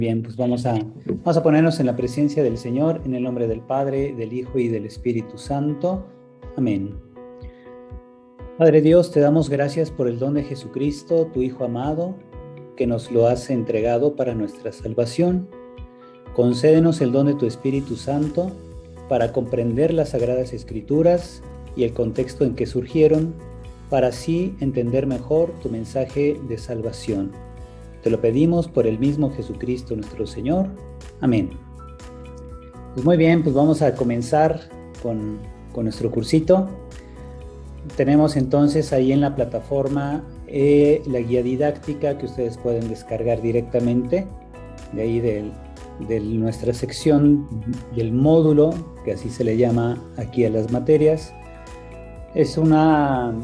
Bien, pues vamos a ponernos en la presencia del Señor, en el nombre del Padre, del Hijo y del Espíritu Santo. Amén. Padre Dios, te damos gracias por el don de Jesucristo, tu Hijo amado, que nos lo has entregado para nuestra salvación. Concédenos el don de tu Espíritu Santo para comprender las Sagradas Escrituras y el contexto en que surgieron, para así entender mejor tu mensaje de salvación. Te lo pedimos por el mismo Jesucristo nuestro Señor. Amén. Pues muy bien, pues vamos a comenzar con nuestro cursito. Tenemos entonces ahí en la plataforma la guía didáctica que ustedes pueden descargar directamente de ahí de nuestra sección del módulo, que así se le llama aquí a las materias. Es una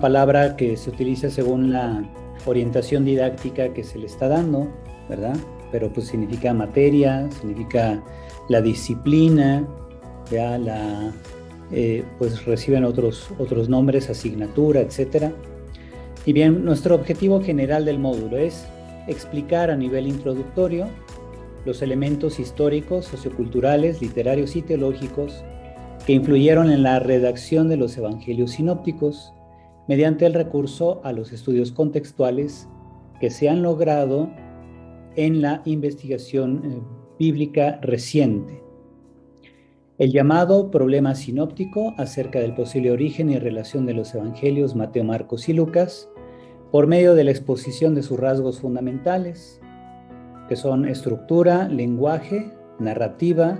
palabra que se utiliza según la orientación didáctica que se le está dando, ¿verdad? Pero pues significa materia, significa la disciplina, ya pues reciben otros nombres, asignatura, etc. Y bien, nuestro objetivo general del módulo es explicar a nivel introductorio los elementos históricos, socioculturales, literarios y teológicos que influyeron en la redacción de los evangelios sinópticos, mediante el recurso a los estudios contextuales que se han logrado en la investigación bíblica reciente. El llamado problema sinóptico acerca del posible origen y relación de los evangelios Mateo, Marcos y Lucas, por medio de la exposición de sus rasgos fundamentales, que son estructura, lenguaje, narrativa,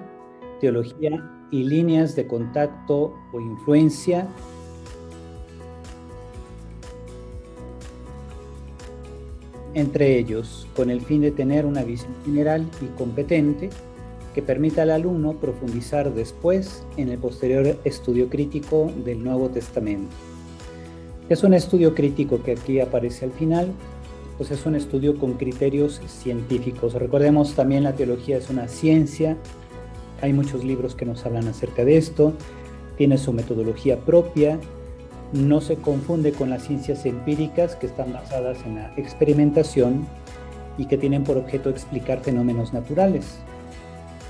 teología y líneas de contacto o influencia, entre ellos, con el fin de tener una visión general y competente que permita al alumno profundizar después en el posterior estudio crítico del Nuevo Testamento. Es un estudio crítico que aquí aparece al final, pues es un estudio con criterios científicos. Recordemos también la teología es una ciencia, hay muchos libros que nos hablan acerca de esto, tiene su metodología propia, no se confunde con las ciencias empíricas que están basadas en la experimentación y que tienen por objeto explicar fenómenos naturales.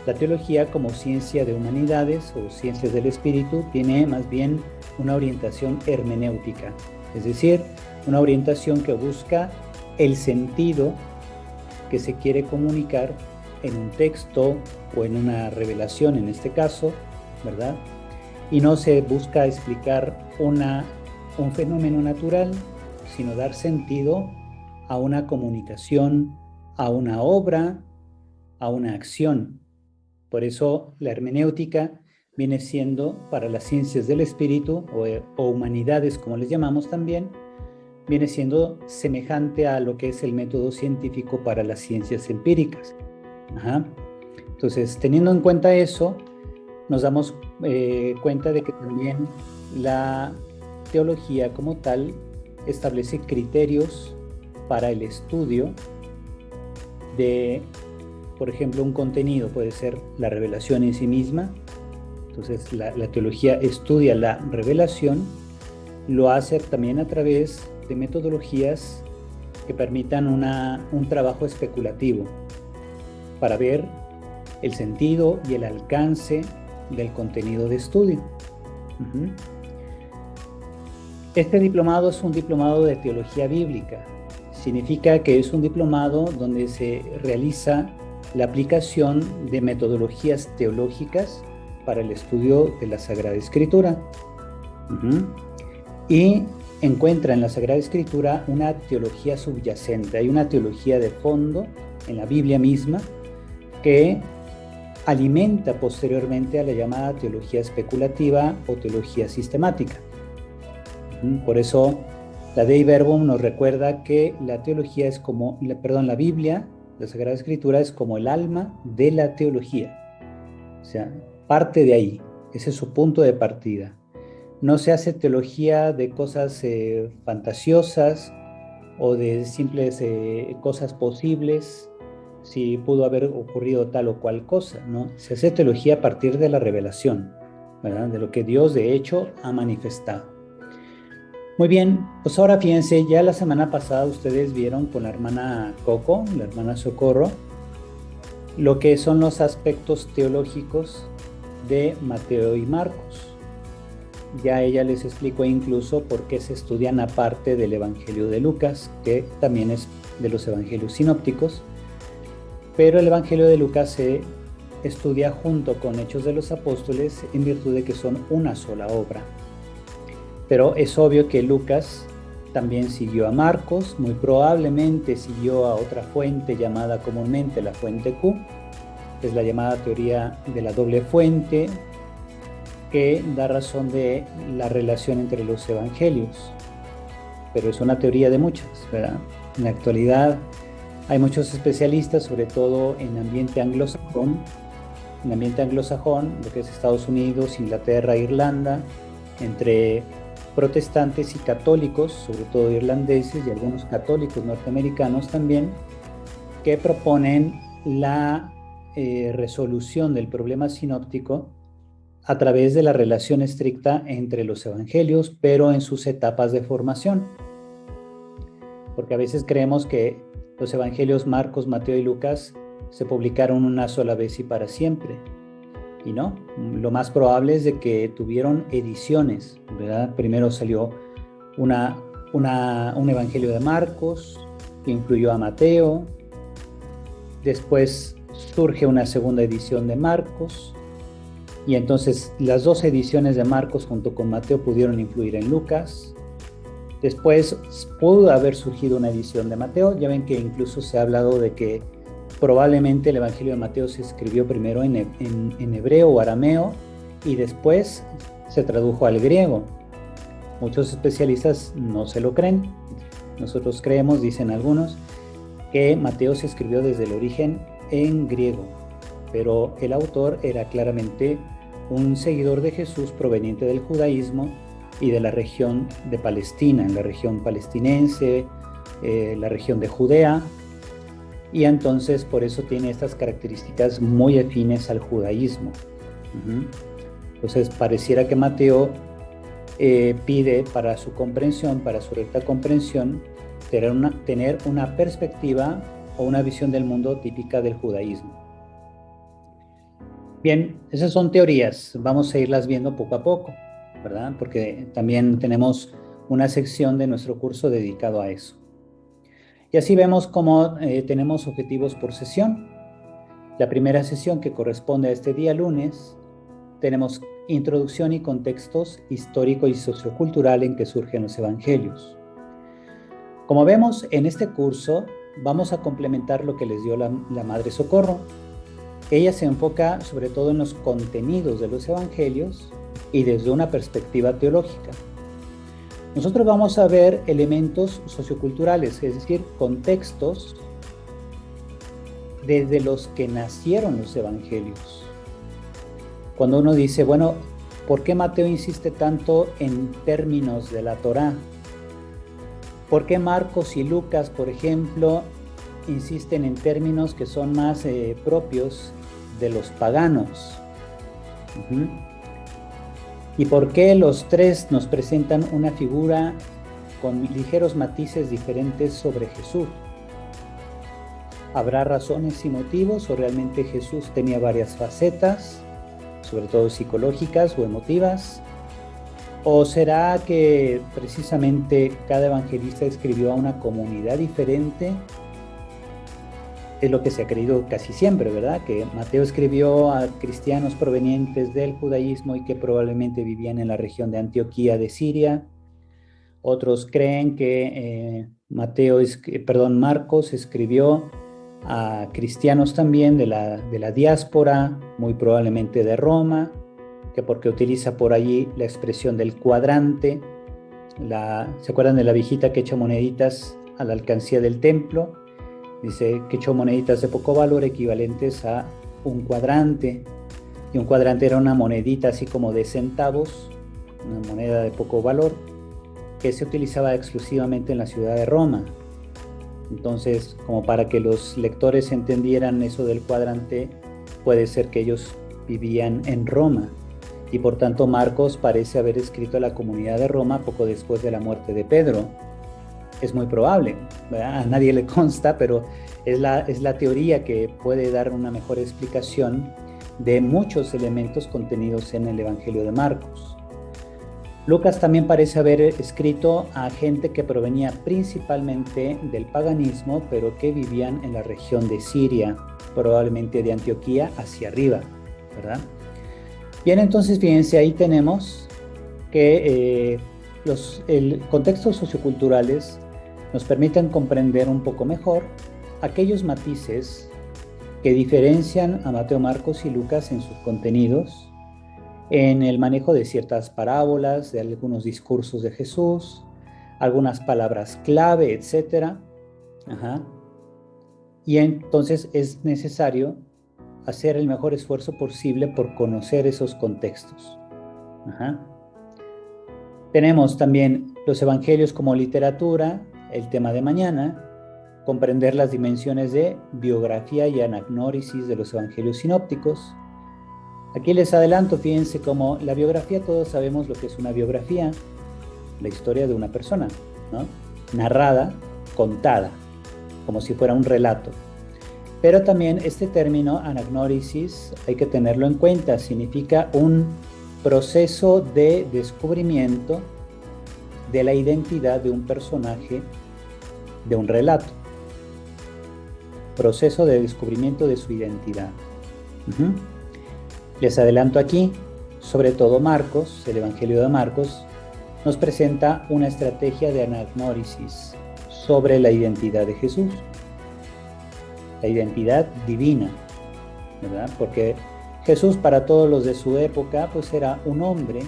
La teología, como ciencia de humanidades o ciencias del espíritu, tiene más bien una orientación hermenéutica, es decir, una orientación que busca el sentido que se quiere comunicar en un texto o en una revelación en este caso, ¿verdad? Y no se busca explicar un fenómeno natural, sino dar sentido a una comunicación, a una obra, a una acción. Por eso la hermenéutica viene siendo para las ciencias del espíritu o humanidades, como les llamamos también, viene siendo semejante a lo que es el método científico para las ciencias empíricas. Entonces, teniendo en cuenta eso, nos damos cuenta de que también la teología como tal establece criterios para el estudio de, por ejemplo, un contenido, puede ser la revelación en sí misma. Entonces la teología estudia la revelación, lo hace también a través de metodologías que permitan un trabajo especulativo para ver el sentido y el alcance del contenido de estudio. Este diplomado es un diplomado de teología bíblica. Significa que es un diplomado donde se realiza la aplicación de metodologías teológicas para el estudio de la Sagrada Escritura. Y encuentra en la Sagrada Escritura una teología subyacente. Hay una teología de fondo en la Biblia misma que alimenta posteriormente a la llamada teología especulativa o teología sistemática. Por eso la Dei Verbum nos recuerda que la teología es como, la Biblia, la Sagrada Escritura es como el alma de la teología. O sea, parte de ahí, ese es su punto de partida. No se hace teología de cosas fantasiosas o de simples cosas posibles, si pudo haber ocurrido tal o cual cosa, ¿no? Se hace teología a partir de la revelación, ¿verdad? De lo que Dios de hecho ha manifestado. Muy bien, pues ahora fíjense, ya la semana pasada ustedes vieron con la hermana Coco, la hermana Socorro, lo que son los aspectos teológicos de Mateo y Marcos. Ya ella les explicó incluso por qué se estudian aparte del Evangelio de Lucas, que también es de los evangelios sinópticos, pero el Evangelio de Lucas se estudia junto con Hechos de los Apóstoles en virtud de que son una sola obra. Pero es obvio que Lucas también siguió a Marcos, muy probablemente siguió a otra fuente llamada comúnmente la fuente Q, que es la llamada teoría de la doble fuente, que da razón de la relación entre los evangelios. Pero es una teoría de muchas, ¿verdad? En la actualidad hay muchos especialistas, sobre todo en ambiente anglosajón, lo que es Estados Unidos, Inglaterra, Irlanda, entre protestantes y católicos, sobre todo irlandeses y algunos católicos norteamericanos también, que proponen la resolución del problema sinóptico a través de la relación estricta entre los evangelios, pero en sus etapas de formación. Porque a veces creemos que los evangelios Marcos, Mateo y Lucas se publicaron una sola vez y para siempre. Y no, lo más probable es de que tuvieron ediciones, ¿verdad? Primero salió un evangelio de Marcos, que incluyó a Mateo. Después surge una segunda edición de Marcos. Y entonces las dos ediciones de Marcos junto con Mateo pudieron influir en Lucas. Después pudo haber surgido una edición de Mateo. Ya ven que incluso se ha hablado de que probablemente el Evangelio de Mateo se escribió primero en hebreo o arameo y después se tradujo al griego. Muchos especialistas no se lo creen. Nosotros creemos, dicen algunos, que Mateo se escribió desde el origen en griego, pero el autor era claramente un seguidor de Jesús proveniente del judaísmo y de la región de Palestina, en la región palestinense, la región de Judea, y entonces por eso tiene estas características muy afines al judaísmo. Entonces pareciera que Mateo pide para su comprensión, para su recta comprensión, tener una perspectiva o una visión del mundo típica del judaísmo. Bien, esas son teorías, vamos a irlas viendo poco a poco, ¿verdad? Porque también tenemos una sección de nuestro curso dedicado a eso. Y así vemos cómo tenemos objetivos por sesión. La primera sesión, que corresponde a este día lunes, tenemos introducción y contextos histórico y sociocultural en que surgen los evangelios. Como vemos en este curso, vamos a complementar lo que les dio la Madre Socorro. Ella se enfoca sobre todo en los contenidos de los evangelios y desde una perspectiva teológica. Nosotros vamos a ver elementos socioculturales, es decir, contextos desde los que nacieron los evangelios. Cuando uno dice, bueno, ¿por qué Mateo insiste tanto en términos de la Torá? ¿Por qué Marcos y Lucas, por ejemplo, insisten en términos que son más propios de los paganos? ¿Y por qué los tres nos presentan una figura con ligeros matices diferentes sobre Jesús? ¿Habrá razones y motivos o realmente Jesús tenía varias facetas, sobre todo psicológicas o emotivas? ¿O será que precisamente cada evangelista escribió a una comunidad diferente? Es lo que se ha creído casi siempre, ¿verdad? Que Mateo escribió a cristianos provenientes del judaísmo y que probablemente vivían en la región de Antioquía de Siria. Otros creen que Marcos escribió a cristianos también de la diáspora, muy probablemente de Roma, que porque utiliza por allí la expresión del cuadrante. ¿Se acuerdan de la viejita que echa moneditas a la alcancía del templo? Dice que echó moneditas de poco valor equivalentes a un cuadrante. Y un cuadrante era una monedita así como de centavos, una moneda de poco valor, que se utilizaba exclusivamente en la ciudad de Roma. Entonces, como para que los lectores entendieran eso del cuadrante, puede ser que ellos vivían en Roma. Y por tanto Marcos parece haber escrito a la comunidad de Roma poco después de la muerte de Pedro. es muy probable, ¿verdad? A nadie le consta, pero es la teoría que puede dar una mejor explicación de muchos elementos contenidos en el Evangelio de Marcos. Lucas también parece haber escrito a gente que provenía principalmente del paganismo, pero que vivían en la región de Siria, probablemente de Antioquía hacia arriba, ¿verdad? Bien, entonces fíjense, ahí tenemos que contextos socioculturales nos permiten comprender un poco mejor aquellos matices que diferencian a Mateo, Marcos y Lucas en sus contenidos, en el manejo de ciertas parábolas, de algunos discursos de Jesús, algunas palabras clave, etc. Y entonces es necesario hacer el mejor esfuerzo posible por conocer esos contextos. Tenemos también los evangelios como literatura, el tema de mañana, comprender las dimensiones de biografía y anagnórisis de los evangelios sinópticos. Aquí les adelanto, fíjense como la biografía, todos sabemos lo que es una biografía, la historia de una persona, ¿no? Narrada, contada, como si fuera un relato. Pero también este término anagnórisis hay que tenerlo en cuenta, significa un proceso de descubrimiento de la identidad de un personaje de un relato. Proceso de descubrimiento de su identidad. Les adelanto aquí, sobre todo Marcos, el Evangelio de Marcos, nos presenta una estrategia de anagnórisis sobre la identidad de Jesús. La identidad divina, ¿verdad? Porque Jesús, para todos los de su época, pues era un hombre,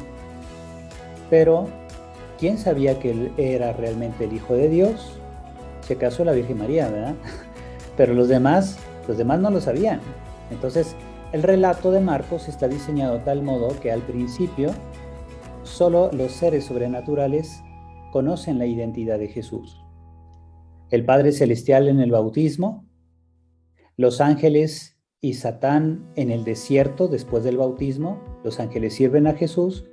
pero ¿quién sabía que él era realmente el Hijo de Dios? Si acaso la Virgen María, ¿verdad? Pero los demás no lo sabían. Entonces, el relato de Marcos está diseñado de tal modo que al principio solo los seres sobrenaturales conocen la identidad de Jesús. El Padre Celestial en el bautismo, los ángeles y Satán en el desierto después del bautismo, los ángeles sirven a Jesús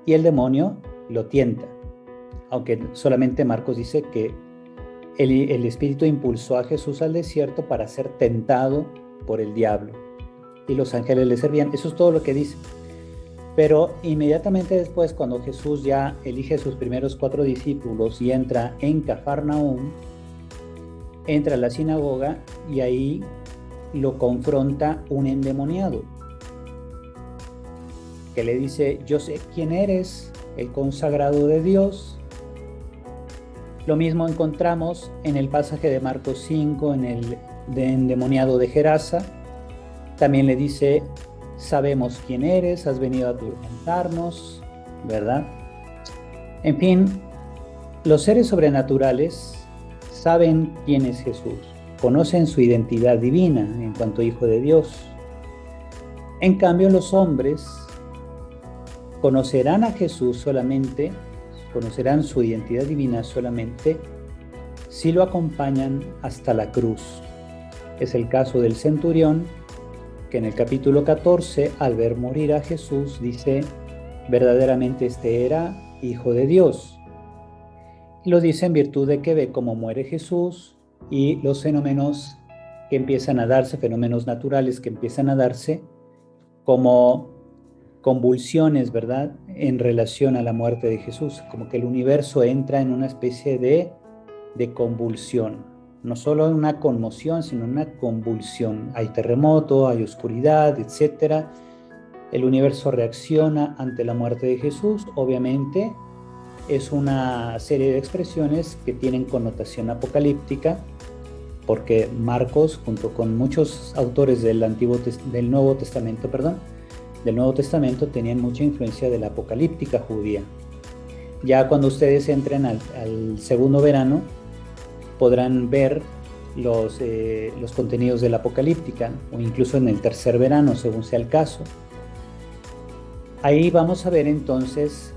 y el demonio lo tienta. Aunque solamente Marcos dice que el Espíritu impulsó a Jesús al desierto para ser tentado por el diablo. Y los ángeles le servían. Eso es todo lo que dice. Pero inmediatamente después, cuando Jesús ya elige sus primeros 4 discípulos y entra en Cafarnaúm, entra a la sinagoga y ahí lo confronta un endemoniado que le dice: yo sé quién eres, el consagrado de Dios. Lo mismo encontramos en el pasaje de Marcos 5, en el endemoniado de Gerasa. También le dice: sabemos quién eres, has venido a atormentarnos, ¿verdad? En fin, los seres sobrenaturales saben quién es Jesús, conocen su identidad divina en cuanto Hijo de Dios. En cambio, los hombres conocerán a Jesús solamente, conocerán su identidad divina solamente si lo acompañan hasta la cruz. Es el caso del centurión, que en el capítulo 14, al ver morir a Jesús, dice: verdaderamente este era Hijo de Dios. Y lo dice en virtud de que ve cómo muere Jesús y los fenómenos que empiezan a darse, fenómenos naturales que empiezan a darse, como convulsiones, ¿verdad?, en relación a la muerte de Jesús, como que el universo entra en una especie de convulsión, no solo una conmoción, sino una convulsión. Hay terremoto, hay oscuridad, etc. El universo reacciona ante la muerte de Jesús. Obviamente es una serie de expresiones que tienen connotación apocalíptica, porque Marcos, junto con muchos autores del Nuevo Testamento, tenían mucha influencia de la apocalíptica judía. Ya cuando ustedes entren al segundo verano, podrán ver los contenidos de la apocalíptica, o incluso en el tercer verano, según sea el caso. Ahí vamos a ver entonces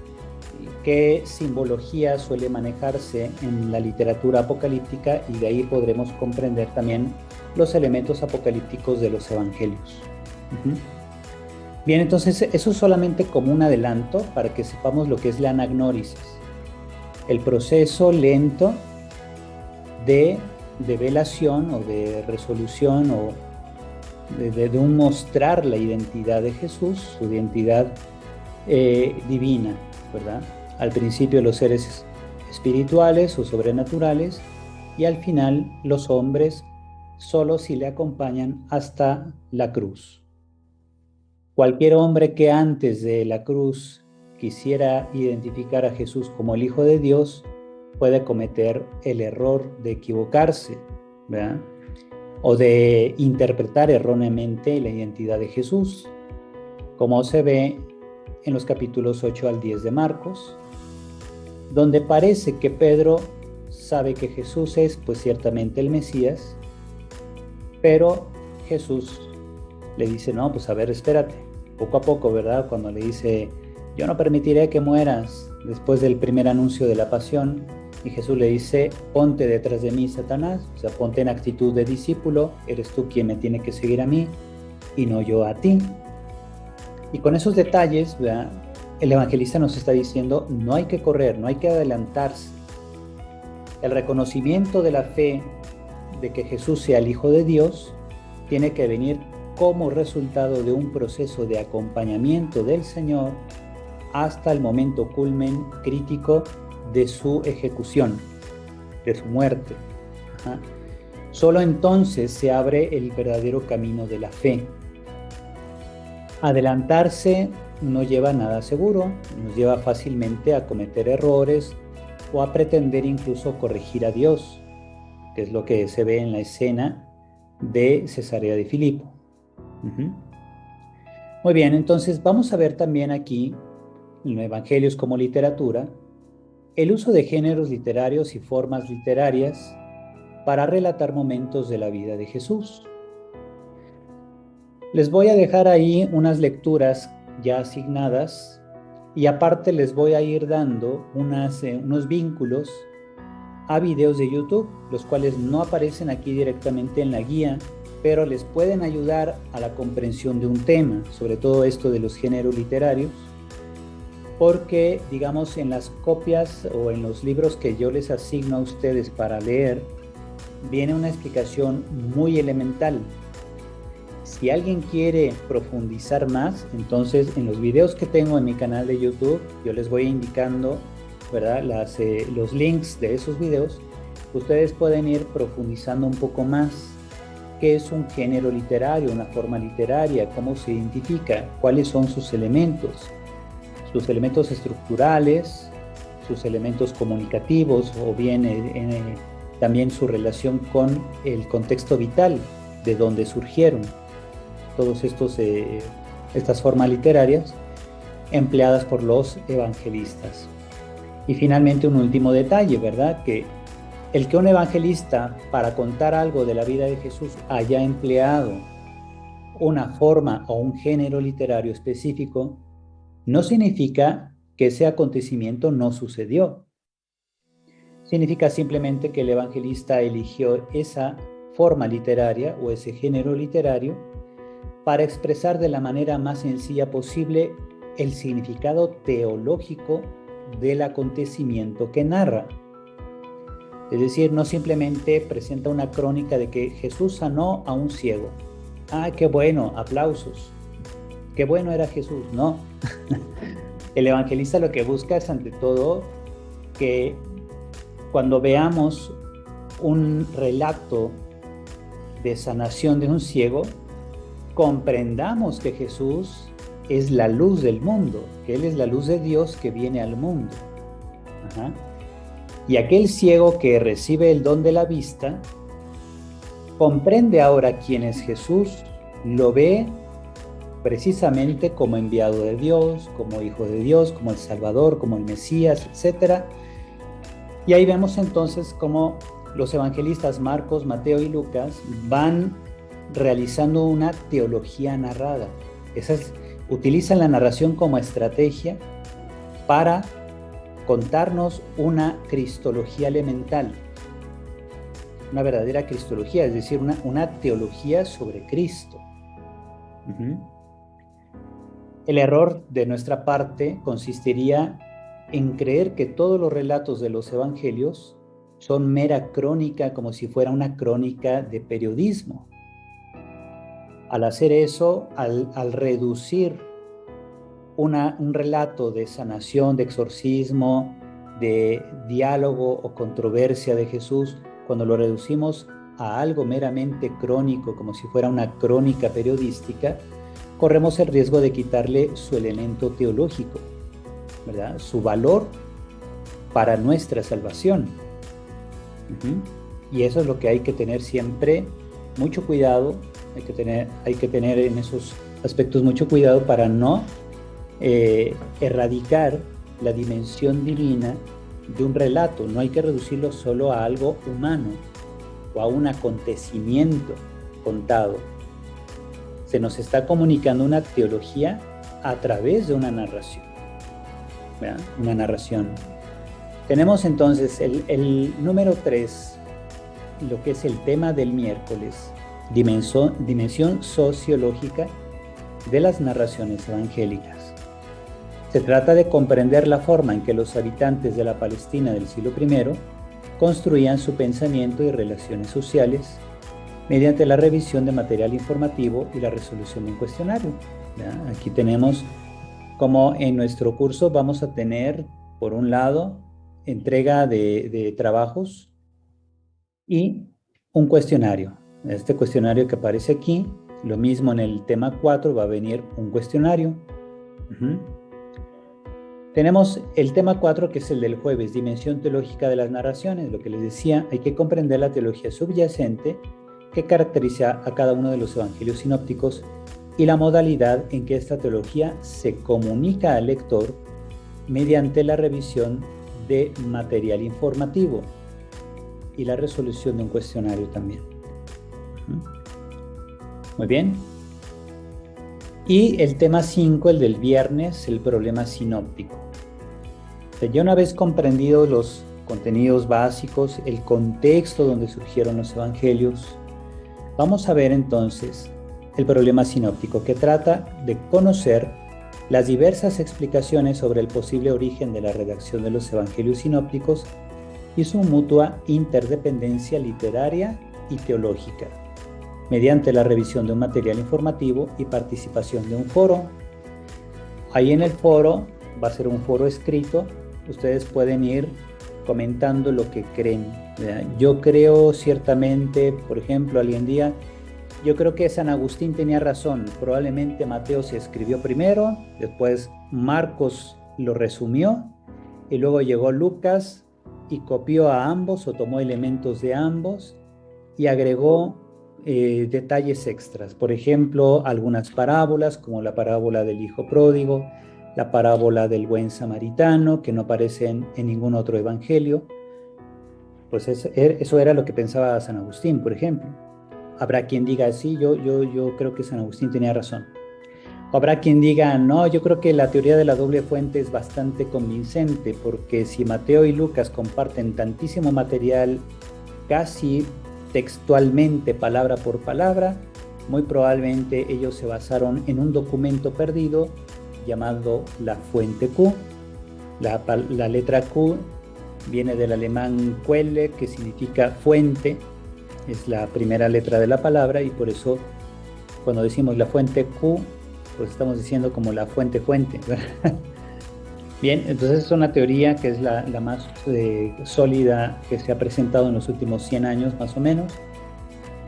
qué simbología suele manejarse en la literatura apocalíptica, y de ahí podremos comprender también los elementos apocalípticos de los evangelios. Bien, entonces eso es solamente como un adelanto para que sepamos lo que es la anagnórisis, el proceso lento de develación o de resolución o de un mostrar la identidad de Jesús, su identidad divina, ¿verdad? Al principio los seres espirituales o sobrenaturales y al final los hombres solo si le acompañan hasta la cruz. Cualquier hombre que antes de la cruz quisiera identificar a Jesús como el Hijo de Dios puede cometer el error de equivocarse, ¿verdad? O de interpretar erróneamente la identidad de Jesús, como se ve en los capítulos 8 al 10 de Marcos, donde parece que Pedro sabe que Jesús es, pues ciertamente el Mesías, pero Jesús le dice, no, pues a ver, espérate, poco a poco, ¿verdad? Cuando le dice, yo no permitiré que mueras después del primer anuncio de la pasión, y Jesús le dice, ponte detrás de mí, Satanás, o sea, ponte en actitud de discípulo, eres tú quien me tiene que seguir a mí y no yo a ti. Y con esos detalles, ¿verdad? El evangelista nos está diciendo, no hay que correr, no hay que adelantarse. El reconocimiento de la fe de que Jesús sea el Hijo de Dios tiene que venir como resultado de un proceso de acompañamiento del Señor hasta el momento culmen crítico de su ejecución, de su muerte. Solo entonces se abre el verdadero camino de la fe. Adelantarse no lleva nada seguro, nos lleva fácilmente a cometer errores o a pretender incluso corregir a Dios, que es lo que se ve en la escena de Cesarea de Filipo. Muy bien, entonces vamos a ver también aquí, en los Evangelios como literatura, el uso de géneros literarios y formas literarias para relatar momentos de la vida de Jesús. Les voy a dejar ahí unas lecturas ya asignadas y aparte les voy a ir dando unos vínculos a videos de YouTube, los cuales no aparecen aquí directamente en la guía, pero les pueden ayudar a la comprensión de un tema, sobre todo esto de los géneros literarios, porque, digamos, en las copias o en los libros que yo les asigno a ustedes para leer, viene una explicación muy elemental. Si alguien quiere profundizar más, entonces en los videos que tengo en mi canal de YouTube, yo les voy indicando, ¿verdad? Los links de esos videos. Ustedes pueden ir profundizando un poco más. ¿Qué es un género literario, una forma literaria? ¿Cómo se identifica? ¿Cuáles son sus elementos? Sus elementos estructurales, sus elementos comunicativos o bien también su relación con el contexto vital de donde surgieron todos estas formas literarias empleadas por los evangelistas. Y finalmente un último detalle, ¿verdad? Que un evangelista para contar algo de la vida de Jesús haya empleado una forma o un género literario específico no significa que ese acontecimiento no sucedió. Significa simplemente que el evangelista eligió esa forma literaria o ese género literario para expresar de la manera más sencilla posible el significado teológico del acontecimiento que narra. Es decir, no simplemente presenta una crónica de que Jesús sanó a un ciego. ¡Ah, qué bueno! Aplausos. ¡Qué bueno era Jesús! No. El evangelista lo que busca es, ante todo, que cuando veamos un relato de sanación de un ciego, comprendamos que Jesús es la luz del mundo, que Él es la luz de Dios que viene al mundo. Y aquel ciego que recibe el don de la vista, comprende ahora quién es Jesús, lo ve precisamente como enviado de Dios, como hijo de Dios, como el Salvador, como el Mesías, etc. Y ahí vemos entonces cómo los evangelistas Marcos, Mateo y Lucas van realizando una teología narrada. Utilizan la narración como estrategia para contarnos una cristología elemental, una verdadera cristología, es decir, una teología sobre Cristo. El error de nuestra parte consistiría en creer que todos los relatos de los evangelios son mera crónica, como si fuera una crónica de periodismo. Al hacer eso, al reducir un relato de sanación, de exorcismo, de diálogo o controversia de Jesús, cuando lo reducimos a algo meramente crónico, como si fuera una crónica periodística, corremos el riesgo de quitarle su elemento teológico, ¿verdad? Su valor para nuestra salvación. Y eso es lo que hay que tener siempre mucho cuidado, hay que tener en esos aspectos mucho cuidado para no erradicar la dimensión divina de un relato. No hay que reducirlo solo a algo humano o a un acontecimiento contado. Se nos está comunicando una teología a través de una narración, ¿verdad? Una narración. Tenemos entonces el número 3, lo que es el tema del miércoles, dimensión sociológica de las narraciones evangélicas. Se trata de comprender la forma en que los habitantes de la Palestina del siglo I construían su pensamiento y relaciones sociales mediante la revisión de material informativo y la resolución de un cuestionario. ¿Ya? Aquí tenemos como en nuestro curso vamos a tener, por un lado, entrega de trabajos y un cuestionario. Este cuestionario que aparece aquí, lo mismo en el tema 4 va a venir un cuestionario. Tenemos el tema 4, que es el del jueves, dimensión teológica de las narraciones. Lo que les decía, hay que comprender la teología subyacente que caracteriza a cada uno de los evangelios sinópticos y la modalidad en que esta teología se comunica al lector mediante la revisión de material informativo y la resolución de un cuestionario también. Muy bien. Y el tema 5, el del viernes, el problema sinóptico. Ya una vez comprendido los contenidos básicos, el contexto donde surgieron los evangelios, vamos a ver entonces el problema sinóptico, que trata de conocer las diversas explicaciones sobre el posible origen de la redacción de los evangelios sinópticos y su mutua interdependencia literaria y teológica, mediante la revisión de un material informativo y participación de un foro. Ahí en el foro, va a ser un foro escrito, ustedes pueden ir comentando lo que creen, ¿verdad? Yo creo ciertamente, por ejemplo, alguien día, yo creo que San Agustín tenía razón, probablemente Mateo se escribió primero, después Marcos lo resumió, y luego llegó Lucas y copió a ambos o tomó elementos de ambos y agregó detalles extras, por ejemplo, algunas parábolas como la parábola del hijo pródigo, la parábola del buen samaritano, que no aparecen en ningún otro evangelio. Pues eso era lo que pensaba San Agustín, por ejemplo. Habrá quien diga, sí, yo creo que San Agustín tenía razón. O habrá quien diga, no, yo creo que la teoría de la doble fuente es bastante convincente, porque si Mateo y Lucas comparten tantísimo material, casi textualmente, palabra por palabra, muy probablemente ellos se basaron en un documento perdido llamado la fuente Q. La letra Q viene del alemán Quelle, que significa fuente, es la primera letra de la palabra, y por eso cuando decimos la fuente Q, pues estamos diciendo como la fuente, ¿verdad? Bien, entonces es una teoría que es la más sólida que se ha presentado en los últimos 100 años más o menos,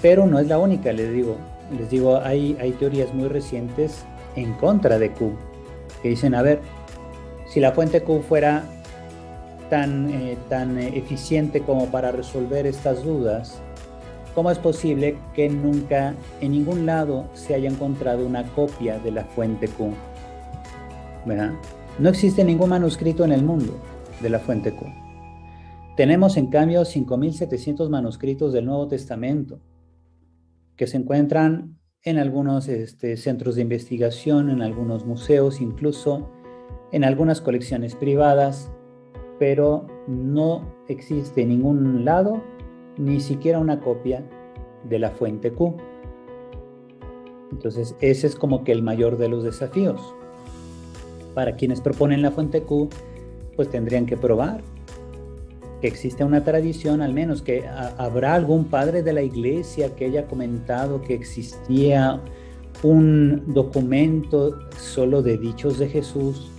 pero no es la única, les digo, hay teorías muy recientes en contra de Q, que dicen, a ver, si la fuente Q fuera tan eficiente como para resolver estas dudas, ¿cómo es posible que nunca en ningún lado se haya encontrado una copia de la fuente Q? ¿Verdad? No existe ningún manuscrito en el mundo de la fuente Q. Tenemos en cambio 5.700 manuscritos del Nuevo Testamento que se encuentran en algunos centros de investigación, en algunos museos, incluso en algunas colecciones privadas, pero no existe en ningún lado ni siquiera una copia de la fuente Q. Entonces, ese es como que el mayor de los desafíos. Para quienes proponen la fuente Q, pues tendrían que probar que existe una tradición, al menos que habrá algún padre de la iglesia que haya comentado que existía un documento solo de dichos de Jesús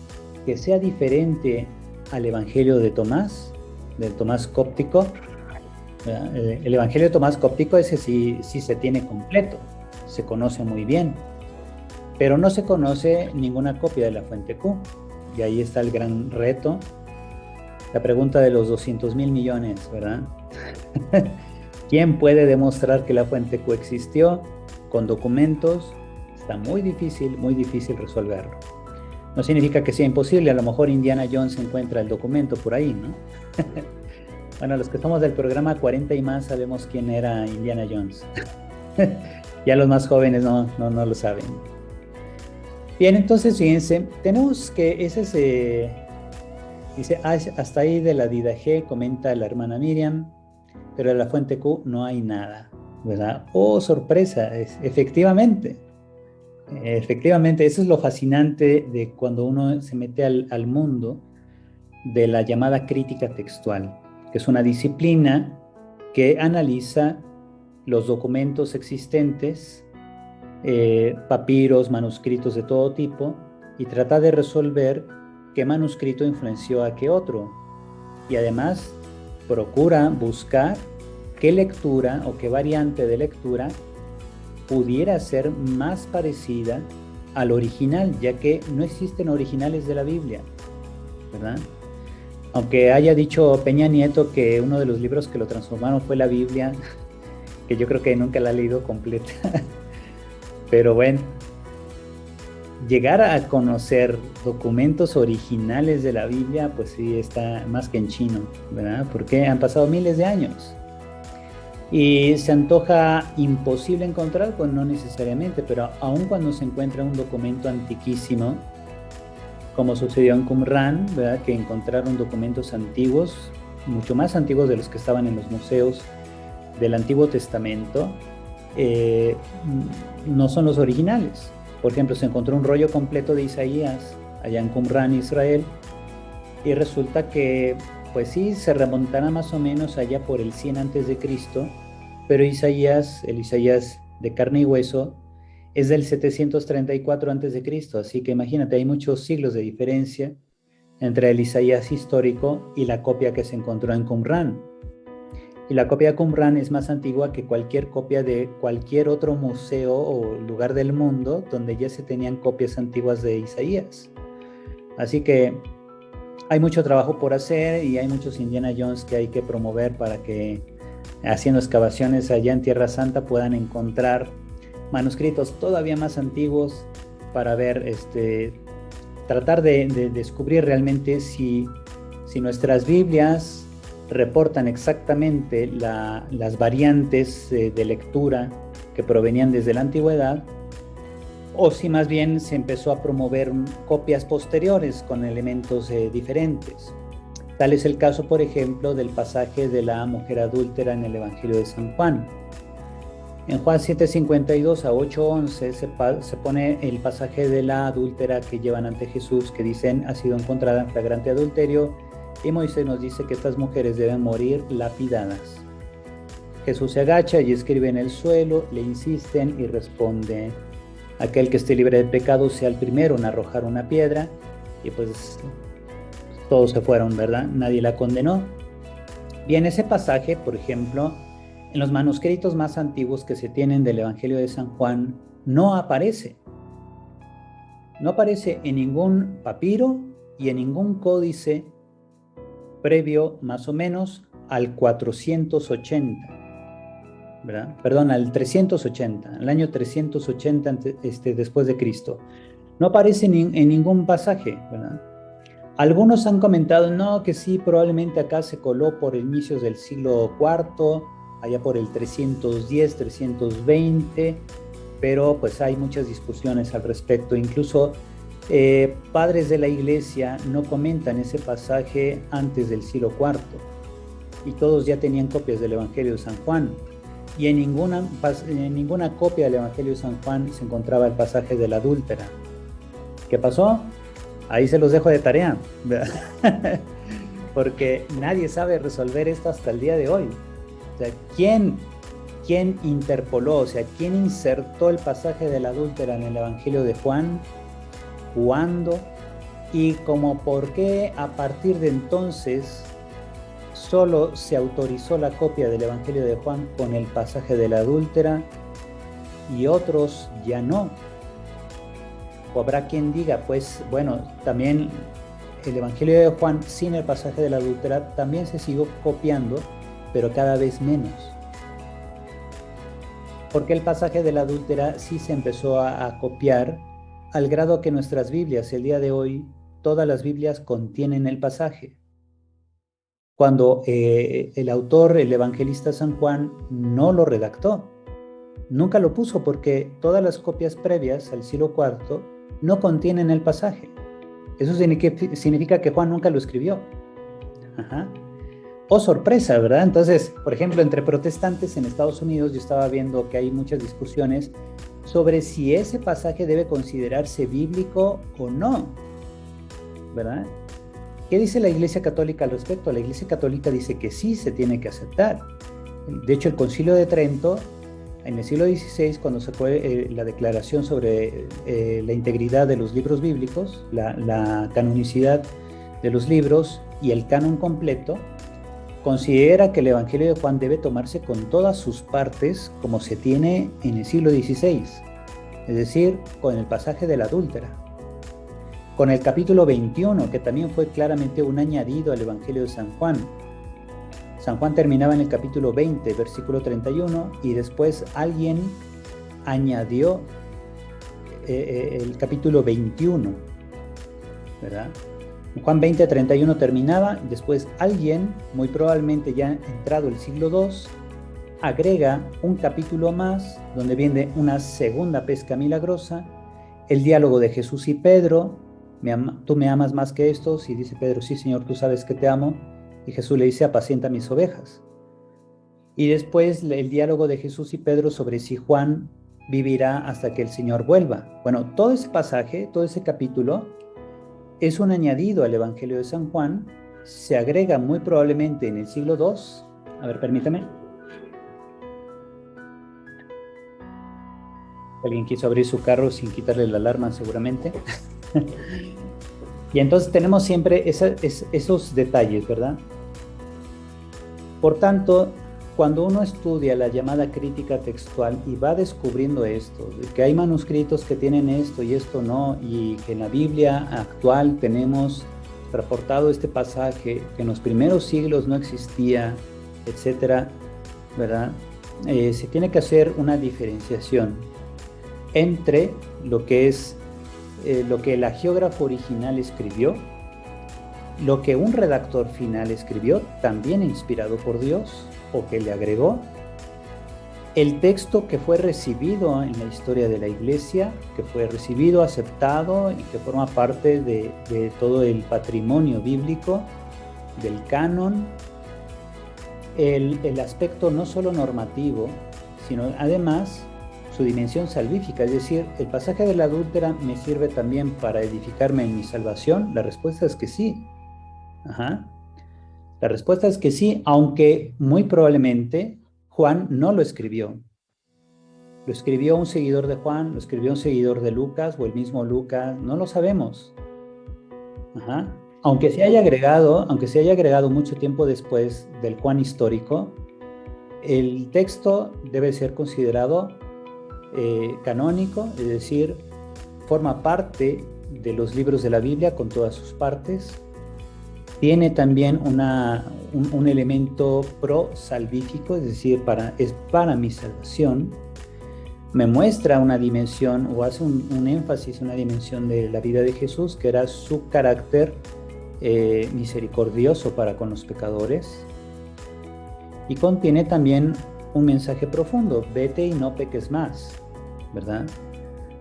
que sea diferente al Evangelio de Tomás, del Tomás cóptico. El Evangelio de Tomás cóptico, ese sí se tiene completo, se conoce muy bien, pero no se conoce ninguna copia de la Fuente Q, y ahí está el gran reto, la pregunta de los 200,000 millones, ¿verdad? ¿Quién puede demostrar que la Fuente Q existió con documentos? Está muy difícil resolverlo. No significa que sea imposible, a lo mejor Indiana Jones encuentra el documento por ahí, ¿no? Bueno, los que somos del programa 40 y más sabemos quién era Indiana Jones. Ya los más jóvenes no lo saben. Bien, entonces fíjense, tenemos que ese dice, hasta ahí de la Didache, comenta la hermana Miriam, pero de la Fuente Q no hay nada, ¿verdad? Oh, sorpresa, efectivamente, eso es lo fascinante de cuando uno se mete al mundo de la llamada crítica textual, que es una disciplina que analiza los documentos existentes, papiros, manuscritos de todo tipo, y trata de resolver qué manuscrito influenció a qué otro. Y además procura buscar qué lectura o qué variante de lectura pudiera ser más parecida al original, ya que no existen originales de la Biblia, ¿verdad? Aunque haya dicho Peña Nieto que uno de los libros que lo transformaron fue la Biblia, que yo creo que nunca la ha leído completa. Pero bueno, llegar a conocer documentos originales de la Biblia, pues sí está más que en chino, ¿verdad? Porque han pasado miles de años. Y se antoja imposible encontrar, pues no necesariamente, pero aun cuando se encuentra un documento antiquísimo, como sucedió en Qumran, ¿verdad? Que encontraron documentos antiguos, mucho más antiguos de los que estaban en los museos del Antiguo Testamento, no son los originales. Por ejemplo, se encontró un rollo completo de Isaías allá en Qumran, Israel, y resulta que, pues sí, se remontará más o menos allá por el 100 antes de Cristo, pero Isaías, el Isaías de carne y hueso, es del 734 antes de Cristo, así que imagínate, hay muchos siglos de diferencia entre el Isaías histórico y la copia que se encontró en Qumran. Y la copia de Qumran es más antigua que cualquier copia de cualquier otro museo o lugar del mundo donde ya se tenían copias antiguas de Isaías. Así que hay mucho trabajo por hacer y hay muchos Indiana Jones que hay que promover para que, haciendo excavaciones allá en Tierra Santa, puedan encontrar manuscritos todavía más antiguos para ver, tratar de descubrir realmente si nuestras Biblias reportan exactamente las variantes de lectura que provenían desde la antigüedad, o si más bien se empezó a promover copias posteriores con elementos diferentes. Tal es el caso, por ejemplo, del pasaje de la mujer adúltera en el Evangelio de San Juan. En Juan 7:52 a 8:11 se pone el pasaje de la adúltera que llevan ante Jesús, que dicen, ha sido encontrada en flagrante adulterio, y Moisés nos dice que estas mujeres deben morir lapidadas. Jesús se agacha y escribe en el suelo, le insisten y responde, aquel que esté libre de pecado sea el primero en arrojar una piedra, y pues todos se fueron, ¿verdad? Nadie la condenó. Bien, ese pasaje, por ejemplo, en los manuscritos más antiguos que se tienen del Evangelio de San Juan, no aparece. No aparece en ningún papiro y en ningún códice previo más o menos al 480, ¿verdad? Perdón, al 380, al año 380 después de Cristo. No aparece en ningún pasaje, ¿verdad? Algunos han comentado, no, que sí, probablemente acá se coló por inicios del siglo IV, allá por el 310, 320, pero pues hay muchas discusiones al respecto. Incluso padres de la iglesia no comentan ese pasaje antes del siglo IV, y todos ya tenían copias del Evangelio de San Juan, y en ninguna copia del Evangelio de San Juan se encontraba el pasaje de la adúltera. ¿Qué pasó? Ahí se los dejo de tarea. porque nadie sabe resolver esto hasta el día de hoy. O sea, ¿quién interpoló, o sea, quién insertó el pasaje de la adúltera en el Evangelio de Juan? ¿Cuándo? Y como por qué a partir de entonces solo se autorizó la copia del Evangelio de Juan con el pasaje de la adúltera y otros ya no. O habrá quien diga, pues bueno, también el Evangelio de Juan sin el pasaje de la adúltera también se siguió copiando, pero cada vez menos. Porque el pasaje de la adúltera sí se empezó a copiar al grado que nuestras Biblias, el día de hoy, todas las Biblias contienen el pasaje. Cuando el autor, el evangelista San Juan, no lo redactó, nunca lo puso porque todas las copias previas al siglo IV no contienen el pasaje. Eso significa que Juan nunca lo escribió. Ajá. Oh, sorpresa, ¿verdad? Entonces, por ejemplo, entre protestantes en Estados Unidos yo estaba viendo que hay muchas discusiones sobre si ese pasaje debe considerarse bíblico o no, ¿verdad? ¿Qué dice la Iglesia Católica al respecto? La Iglesia Católica dice que sí se tiene que aceptar. De hecho, el Concilio de Trento, en el siglo XVI, cuando sacó la declaración sobre la integridad de los libros bíblicos, la canonicidad de los libros y el canon completo, considera que el Evangelio de Juan debe tomarse con todas sus partes como se tiene en el siglo XVI, es decir, con el pasaje de la adúltera, con el capítulo 21, que también fue claramente un añadido al Evangelio de San Juan. San Juan terminaba en el capítulo 20, versículo 31, y después alguien añadió el capítulo 21, ¿verdad? Juan 20, 31 terminaba, después alguien, muy probablemente ya entrado el siglo II, agrega un capítulo más, donde viene una segunda pesca milagrosa, el diálogo de Jesús y Pedro, tú me amas más que estos, y dice Pedro, sí Señor, tú sabes que te amo, y Jesús le dice, apacienta mis ovejas. Y después el diálogo de Jesús y Pedro sobre si Juan vivirá hasta que el Señor vuelva. Bueno, todo ese pasaje, todo ese capítulo, es un añadido al Evangelio de San Juan, se agrega muy probablemente en el siglo II. A ver, permítame. Alguien quiso abrir su carro sin quitarle la alarma, seguramente. Y entonces tenemos siempre esos detalles, ¿verdad? Por tanto, cuando uno estudia la llamada crítica textual y va descubriendo esto, de que hay manuscritos que tienen esto y esto no, y que en la Biblia actual tenemos reportado este pasaje que en los primeros siglos no existía, etcétera, ¿verdad? Se tiene que hacer una diferenciación entre lo que es lo que el hagiógrafo original escribió, lo que un redactor final escribió, también inspirado por Dios, o que le agregó, el texto que fue recibido en la historia de la Iglesia, que fue recibido, aceptado y que forma parte de todo el patrimonio bíblico, del canon, el aspecto no solo normativo, sino además su dimensión salvífica, es decir, ¿el pasaje de la adúltera me sirve también para edificarme en mi salvación? La respuesta es que sí. Ajá. La respuesta es que sí, aunque muy probablemente Juan no lo escribió. Lo escribió un seguidor de Juan, lo escribió un seguidor de Lucas o el mismo Lucas, no lo sabemos. Ajá. Aunque se haya agregado mucho tiempo después del Juan histórico, el texto debe ser considerado canónico, es decir, forma parte de los libros de la Biblia con todas sus partes. Tiene también un elemento pro-salvífico, es decir, es para mi salvación. Me muestra una dimensión o hace un énfasis en una dimensión de la vida de Jesús, que era su carácter misericordioso para con los pecadores. Y contiene también un mensaje profundo: vete y no peques más, ¿verdad?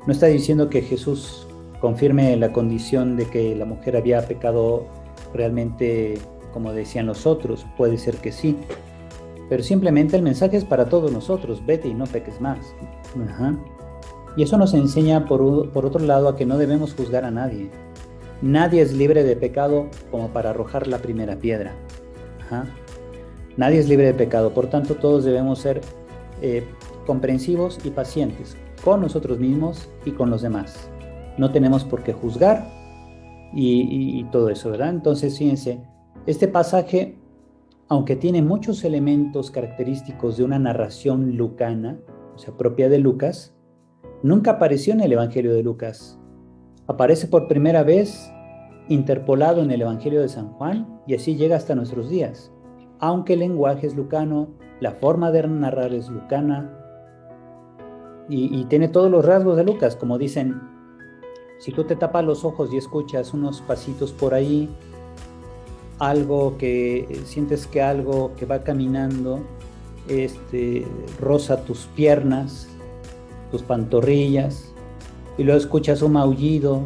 No está diciendo que Jesús confirme la condición de que la mujer había pecado realmente, como decían los otros. Puede ser que sí, pero simplemente el mensaje es para todos nosotros: vete y no peques más. Ajá. Y eso nos enseña por otro lado a que no debemos juzgar a nadie. Nadie es libre de pecado como para arrojar la primera piedra. Ajá. Nadie es libre de pecado, por tanto todos debemos ser comprensivos y pacientes con nosotros mismos y con los demás. No tenemos por qué juzgar y todo eso, ¿verdad? Entonces, fíjense, este pasaje, aunque tiene muchos elementos característicos de una narración lucana, o sea, propia de Lucas, nunca apareció en el Evangelio de Lucas. Aparece por primera vez interpolado en el Evangelio de San Juan y así llega hasta nuestros días. Aunque el lenguaje es lucano, la forma de narrar es lucana y tiene todos los rasgos de Lucas, como dicen, si tú te tapas los ojos y escuchas unos pasitos por ahí, algo que sientes que algo que va caminando roza tus piernas, tus pantorrillas, y luego escuchas un maullido,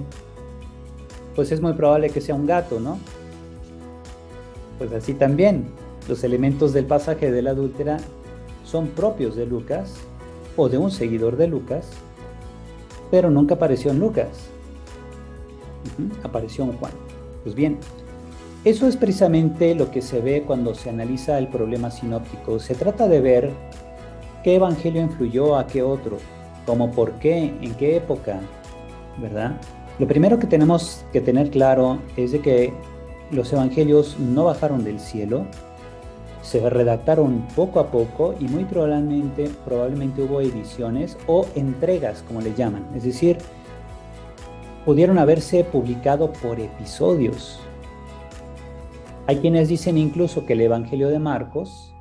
pues es muy probable que sea un gato, ¿no? Pues así también, los elementos del pasaje de la adúltera son propios de Lucas o de un seguidor de Lucas, pero nunca apareció en Lucas. Apareció en Juan. Pues bien, eso es precisamente lo que se ve cuando se analiza el problema sinóptico. Se trata de ver qué evangelio influyó a qué otro, cómo, por qué, en qué época, ¿verdad? Lo primero que tenemos que tener claro es de que los evangelios no bajaron del cielo, se redactaron poco a poco y muy probablemente hubo ediciones o entregas, como le llaman. Es decir, pudieron haberse publicado por episodios. Hay quienes dicen incluso que el Evangelio de Marcos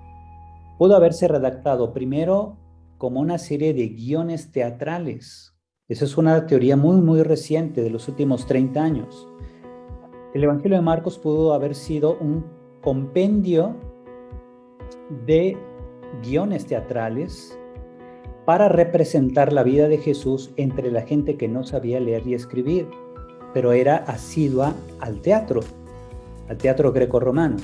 pudo haberse redactado primero como una serie de guiones teatrales. Esa es una teoría muy, muy reciente de los últimos 30 años. El Evangelio de Marcos pudo haber sido un compendio de guiones teatrales para representar la vida de Jesús entre la gente que no sabía leer y escribir, pero era asidua al teatro grecorromano.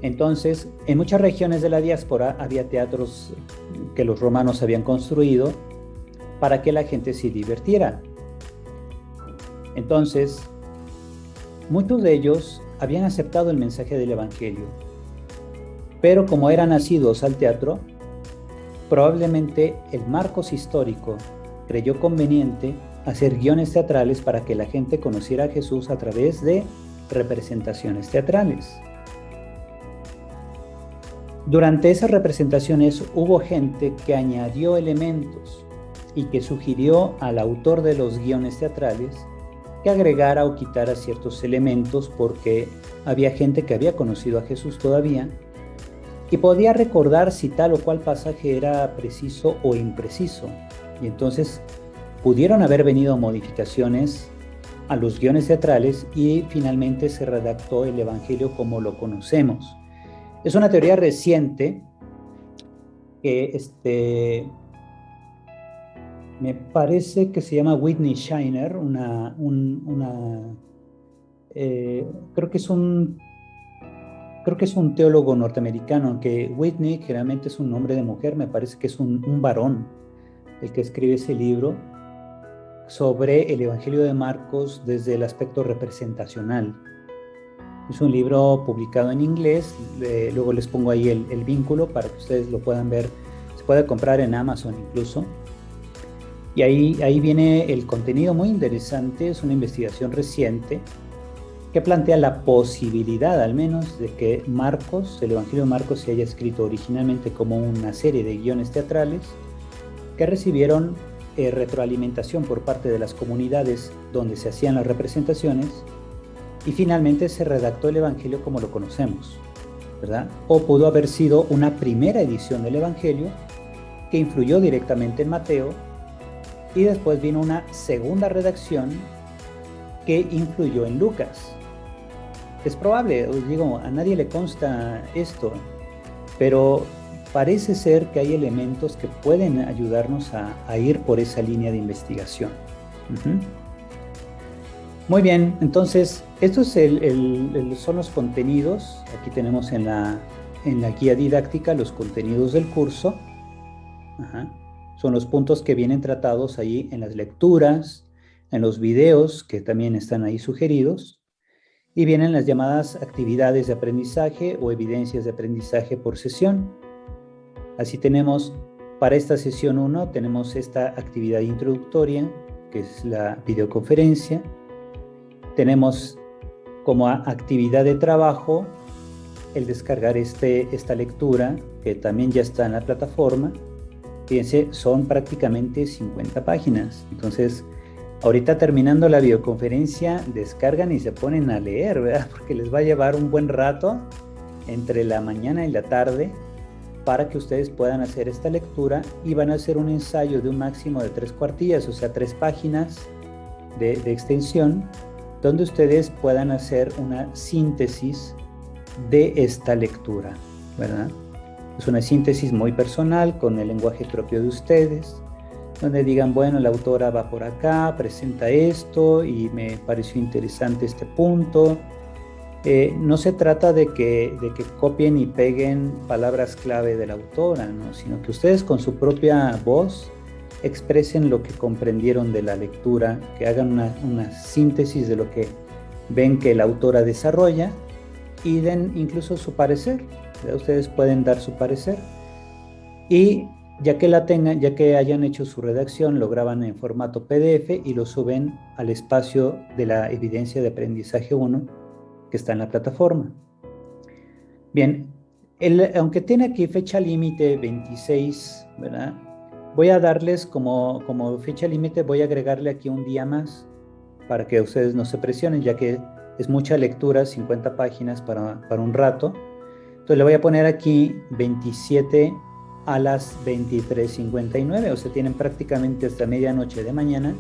Entonces, en muchas regiones de la diáspora había teatros que los romanos habían construido para que la gente se divirtiera. Entonces, muchos de ellos habían aceptado el mensaje del Evangelio, pero como eran asiduos al teatro, probablemente el Marcos histórico creyó conveniente hacer guiones teatrales para que la gente conociera a Jesús a través de representaciones teatrales. Durante esas representaciones hubo gente que añadió elementos y que sugirió al autor de los guiones teatrales que agregara o quitara ciertos elementos porque había gente que había conocido a Jesús todavía y podía recordar si tal o cual pasaje era preciso o impreciso. Y entonces pudieron haber venido modificaciones a los guiones teatrales y finalmente se redactó el Evangelio como lo conocemos. Es una teoría reciente que me parece que se llama Whitney Shiner, creo que es un teólogo norteamericano, aunque Whitney generalmente es un nombre de mujer, me parece que es un varón el que escribe ese libro sobre el Evangelio de Marcos desde el aspecto representacional. Es un libro publicado en inglés, luego les pongo ahí el vínculo para que ustedes lo puedan ver, se puede comprar en Amazon incluso. Y ahí viene el contenido muy interesante, es una investigación reciente que plantea la posibilidad al menos de que Marcos, el Evangelio de Marcos, se haya escrito originalmente como una serie de guiones teatrales que recibieron retroalimentación por parte de las comunidades donde se hacían las representaciones y finalmente se redactó el Evangelio como lo conocemos, ¿verdad? O pudo haber sido una primera edición del Evangelio que influyó directamente en Mateo y después vino una segunda redacción que influyó en Lucas. Es probable, os digo, a nadie le consta esto, pero parece ser que hay elementos que pueden ayudarnos a ir por esa línea de investigación. Muy bien, entonces, estos son los contenidos. Aquí tenemos en la guía didáctica los contenidos del curso. Son los puntos que vienen tratados ahí en las lecturas, en los videos que también están ahí sugeridos, y vienen las llamadas actividades de aprendizaje o evidencias de aprendizaje por sesión. Así tenemos, para esta sesión 1, tenemos esta actividad introductoria, que es la videoconferencia. Tenemos como actividad de trabajo el descargar esta lectura, que también ya está en la plataforma. Fíjense, son prácticamente 50 páginas. Entonces, ahorita terminando la videoconferencia, descargan y se ponen a leer, ¿verdad? Porque les va a llevar un buen rato entre la mañana y la tarde para que ustedes puedan hacer esta lectura, y van a hacer un ensayo de un máximo de 3 cuartillas, o sea, 3 páginas de extensión, donde ustedes puedan hacer una síntesis de esta lectura, ¿verdad? Es una síntesis muy personal, con el lenguaje propio de ustedes, donde digan, bueno, la autora va por acá, presenta esto y me pareció interesante este punto. No se trata de que copien y peguen palabras clave de la autora, ¿no? Sino que ustedes con su propia voz expresen lo que comprendieron de la lectura, que hagan una síntesis de lo que ven que la autora desarrolla, y den incluso su parecer. Ustedes pueden dar su parecer, y ya que la tengan, ya que hayan hecho su redacción, lo graban en formato PDF y lo suben al espacio de la evidencia de aprendizaje 1 que está en la plataforma. Bien, aunque tiene aquí fecha límite 26, ¿verdad? Voy a darles como fecha límite, voy a agregarle aquí un día más para que ustedes no se presionen, ya que es mucha lectura, 50 páginas para un rato. Entonces le voy a poner aquí 27 a las 23:59, o sea, tienen prácticamente hasta medianoche de mañana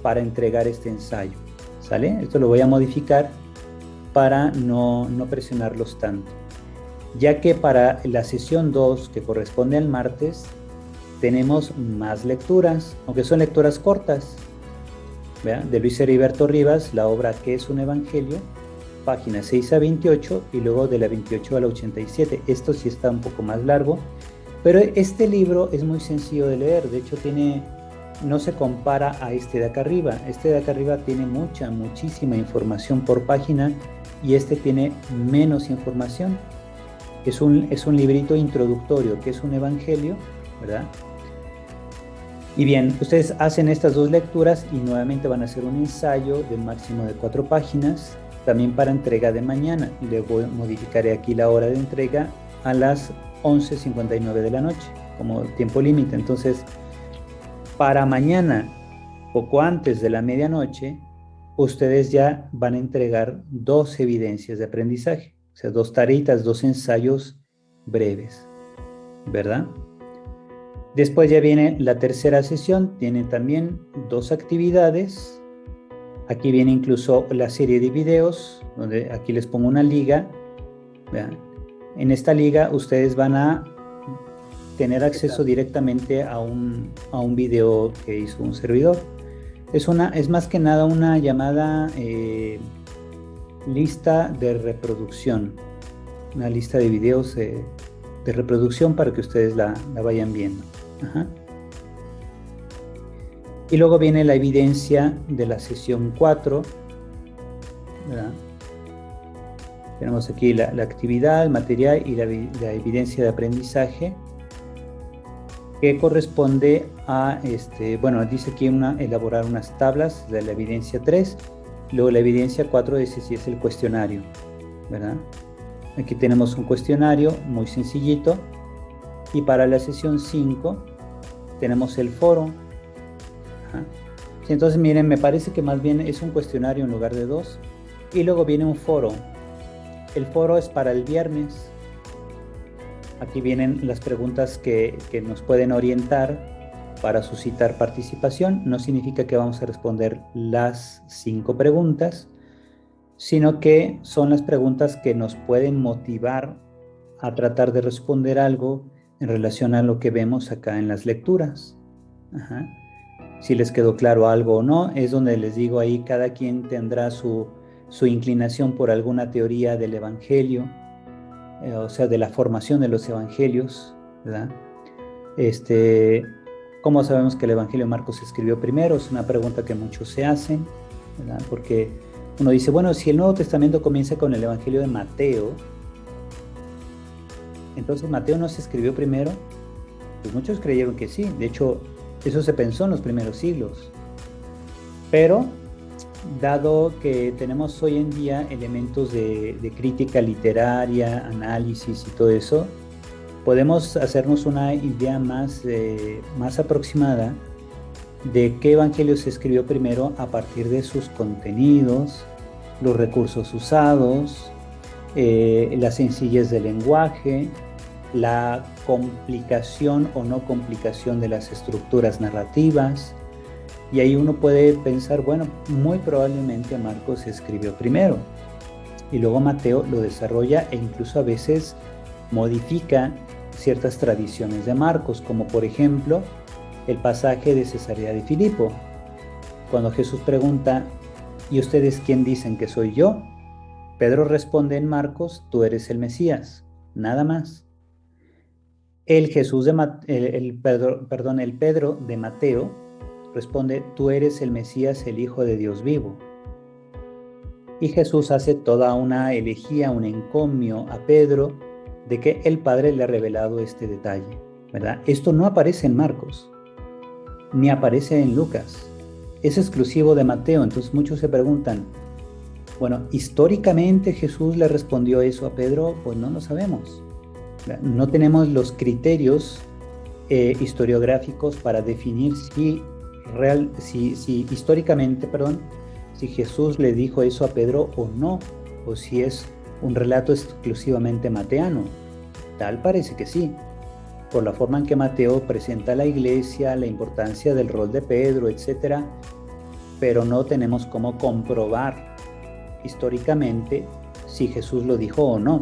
para entregar este ensayo, ¿sale? Esto lo voy a modificar para no presionarlos tanto, ya que para la sesión 2, que corresponde al martes, tenemos más lecturas, aunque son lecturas cortas. ¿Vean? De Luis Heriberto Rivas, la obra ¿Qué es un evangelio?, páginas 6 a 28, y luego de la 28 a la 87. Esto sí está un poco más largo, pero este libro es muy sencillo de leer. De hecho, no se compara a este de acá arriba. Este de acá arriba tiene muchísima información por página, y este tiene menos información. Es un librito introductorio, que es un evangelio, ¿verdad? Y bien, ustedes hacen estas 2 lecturas y nuevamente van a hacer un ensayo de máximo de 4 páginas, también para entrega de mañana. Luego modificaré aquí la hora de entrega a las 11:59 de la noche como tiempo límite. Entonces, para mañana, poco antes de la medianoche, ustedes ya van a entregar 2 evidencias de aprendizaje, o sea, 2 tareitas, 2 ensayos breves, ¿verdad? Después ya viene la tercera sesión, tiene también 2 actividades. Aquí viene incluso la serie de videos, donde aquí les pongo una liga. Vean, en esta liga ustedes van a tener acceso directamente a un video que hizo un servidor. Es más que nada una llamada lista de reproducción, una lista de videos de reproducción para que ustedes la vayan viendo. Ajá. Y luego viene la evidencia de la sesión 4, ¿verdad? Tenemos aquí la actividad, el material y la evidencia de aprendizaje, que corresponde a, bueno, dice aquí elaborar unas tablas de la evidencia 3, luego la evidencia 4 dice si es el cuestionario, ¿verdad? Aquí tenemos un cuestionario muy sencillito, y para la sesión 5 tenemos el foro. Ajá. Entonces miren, me parece que más bien es un cuestionario en lugar de 2, y luego viene un foro. El foro es para el viernes. Aquí vienen las preguntas que nos pueden orientar para suscitar participación. No significa que vamos a responder las 5 preguntas, sino que son las preguntas que nos pueden motivar a tratar de responder algo en relación a lo que vemos acá en las lecturas. Ajá. Si les quedó claro algo o no, es donde les digo ahí, cada quien tendrá su inclinación por alguna teoría del evangelio, o sea, de la formación de los evangelios, ¿verdad? ¿Cómo sabemos que el Evangelio de Marcos se escribió primero? Es una pregunta que muchos se hacen, ¿verdad? Porque uno dice, bueno, si el Nuevo Testamento comienza con el Evangelio de Mateo, entonces Mateo no se escribió primero. Pues muchos creyeron que sí. De hecho, eso se pensó en los primeros siglos. Pero, dado que tenemos hoy en día elementos de crítica literaria, análisis y todo eso, podemos hacernos una idea más aproximada de qué evangelio se escribió primero a partir de sus contenidos, los recursos usados, la sencillez del lenguaje, la complicación o no complicación de las estructuras narrativas. Y ahí uno puede pensar, bueno, muy probablemente Marcos se escribió primero y luego Mateo lo desarrolla e incluso a veces modifica ciertas tradiciones de Marcos, como por ejemplo el pasaje de Cesarea de Filipo, cuando Jesús pregunta, ¿y ustedes quién dicen que soy yo? Pedro responde en Marcos, tú eres el Mesías, nada más. El Pedro de Mateo responde, tú eres el Mesías, el Hijo de Dios vivo. Y Jesús hace toda una elegía, un encomio a Pedro de que el Padre le ha revelado este detalle, ¿verdad? Esto no aparece en Marcos, ni aparece en Lucas. Es exclusivo de Mateo. Entonces muchos se preguntan, bueno, ¿históricamente Jesús le respondió eso a Pedro? Pues no lo sabemos. No tenemos los criterios historiográficos para definir si históricamente, si Jesús le dijo eso a Pedro o no, o si es un relato exclusivamente mateano. Tal parece que sí, por la forma en que Mateo presenta a la iglesia, la importancia del rol de Pedro, etc. Pero no tenemos cómo comprobar históricamente si Jesús lo dijo o no.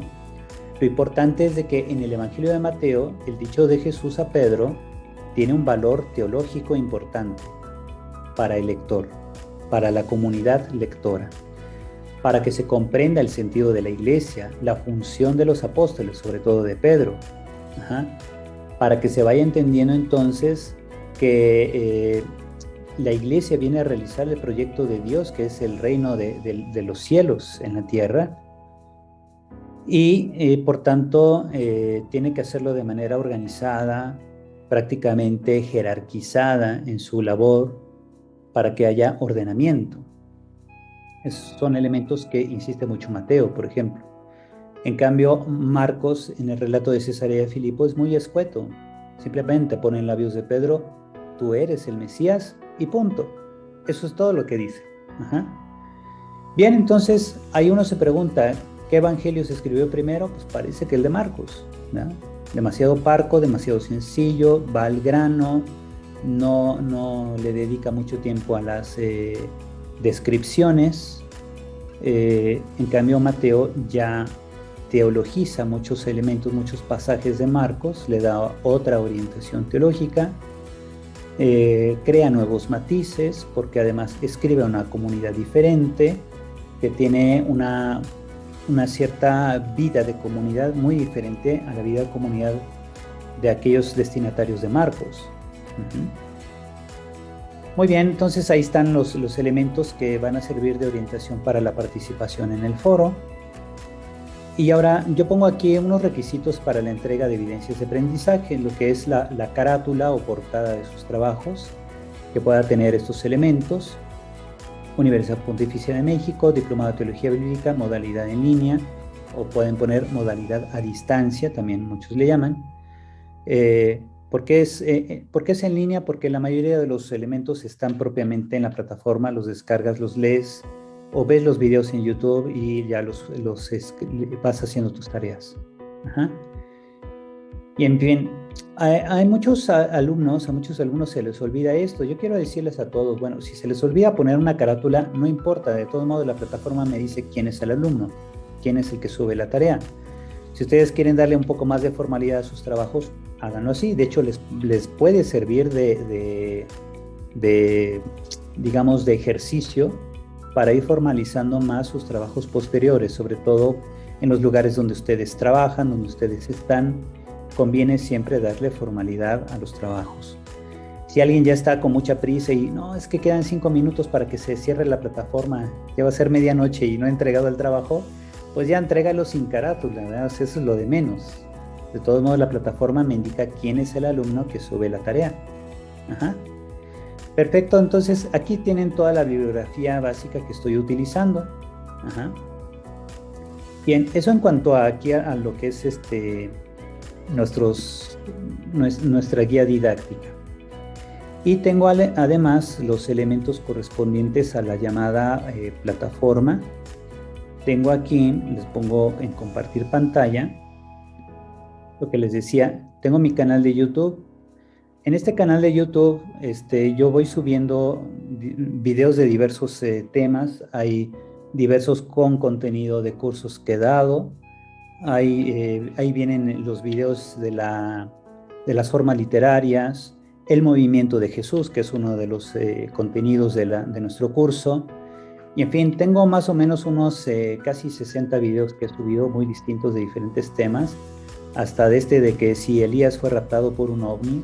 Lo importante es de que en el Evangelio de Mateo, el dicho de Jesús a Pedro tiene un valor teológico importante para el lector, para la comunidad lectora, para que se comprenda el sentido de la iglesia, la función de los apóstoles, sobre todo de Pedro, para que se vaya entendiendo entonces que la iglesia viene a realizar el proyecto de Dios, que es el reino de los cielos en la tierra, y por tanto tiene que hacerlo de manera organizada, prácticamente jerarquizada en su labor, para que haya ordenamiento. Esos son elementos que insiste mucho Mateo, por ejemplo. En cambio, Marcos, en el relato de Cesarea de Filipo, es muy escueto. Simplemente pone en labios de Pedro, tú eres el Mesías, y punto. Eso es todo lo que dice. Bien, entonces, ahí uno se pregunta, ¿qué evangelio se escribió primero? Pues parece que el de Marcos, ¿no? Demasiado parco, demasiado sencillo, va al grano, no le dedica mucho tiempo a las descripciones. En cambio, Mateo ya teologiza muchos elementos, muchos pasajes de Marcos, le da otra orientación teológica, crea nuevos matices, porque además escribe a una comunidad diferente, que tiene una cierta vida de comunidad muy diferente a la vida de comunidad de aquellos destinatarios de Marcos. Muy bien, entonces ahí están los elementos que van a servir de orientación para la participación en el foro. Y ahora yo pongo aquí unos requisitos para la entrega de evidencias de aprendizaje, lo que es la carátula o portada de sus trabajos, que pueda tener estos elementos: Universidad Pontificia de México, Diplomado de Teología Bíblica, modalidad en línea, o pueden poner modalidad a distancia, también muchos le llaman. ¿Por qué es en línea? Porque la mayoría de los elementos están propiamente en la plataforma, los descargas, los lees, o ves los videos en YouTube y ya los vas haciendo tus tareas. Y en fin, a muchos alumnos se les olvida esto. Yo quiero decirles a todos, bueno, si se les olvida poner una carátula, no importa, de todos modos la plataforma me dice quién es el alumno, quién es el que sube la tarea. Si ustedes quieren darle un poco más de formalidad a sus trabajos, háganlo así. De hecho, les puede servir digamos, de ejercicio para ir formalizando más sus trabajos posteriores, sobre todo en los lugares donde ustedes trabajan, donde ustedes están. Conviene siempre darle formalidad a los trabajos. Si alguien ya está con mucha prisa y no, es que quedan 5 minutos para que se cierre la plataforma, ya va a ser medianoche y no ha entregado el trabajo, pues ya entrégalo sin carátula, ¿verdad? O sea, eso es lo de menos. De todos modos, la plataforma me indica quién es el alumno que sube la tarea. Ajá. Perfecto, entonces aquí tienen toda la bibliografía básica que estoy utilizando. Ajá. Bien, eso en cuanto a aquí a lo que es nuestra guía didáctica. Y tengo además los elementos correspondientes a la llamada plataforma. Tengo aquí, les pongo en compartir pantalla, lo que les decía, tengo mi canal de YouTube. En este canal de YouTube yo voy subiendo videos de diversos temas. Hay diversos con contenido de cursos que he dado. Ahí vienen los videos de las formas literarias, el movimiento de Jesús, que es uno de los contenidos de nuestro curso. Y en fin, tengo más o menos unos casi 60 videos que he subido muy distintos de diferentes temas, hasta de que si Elías fue raptado por un ovni,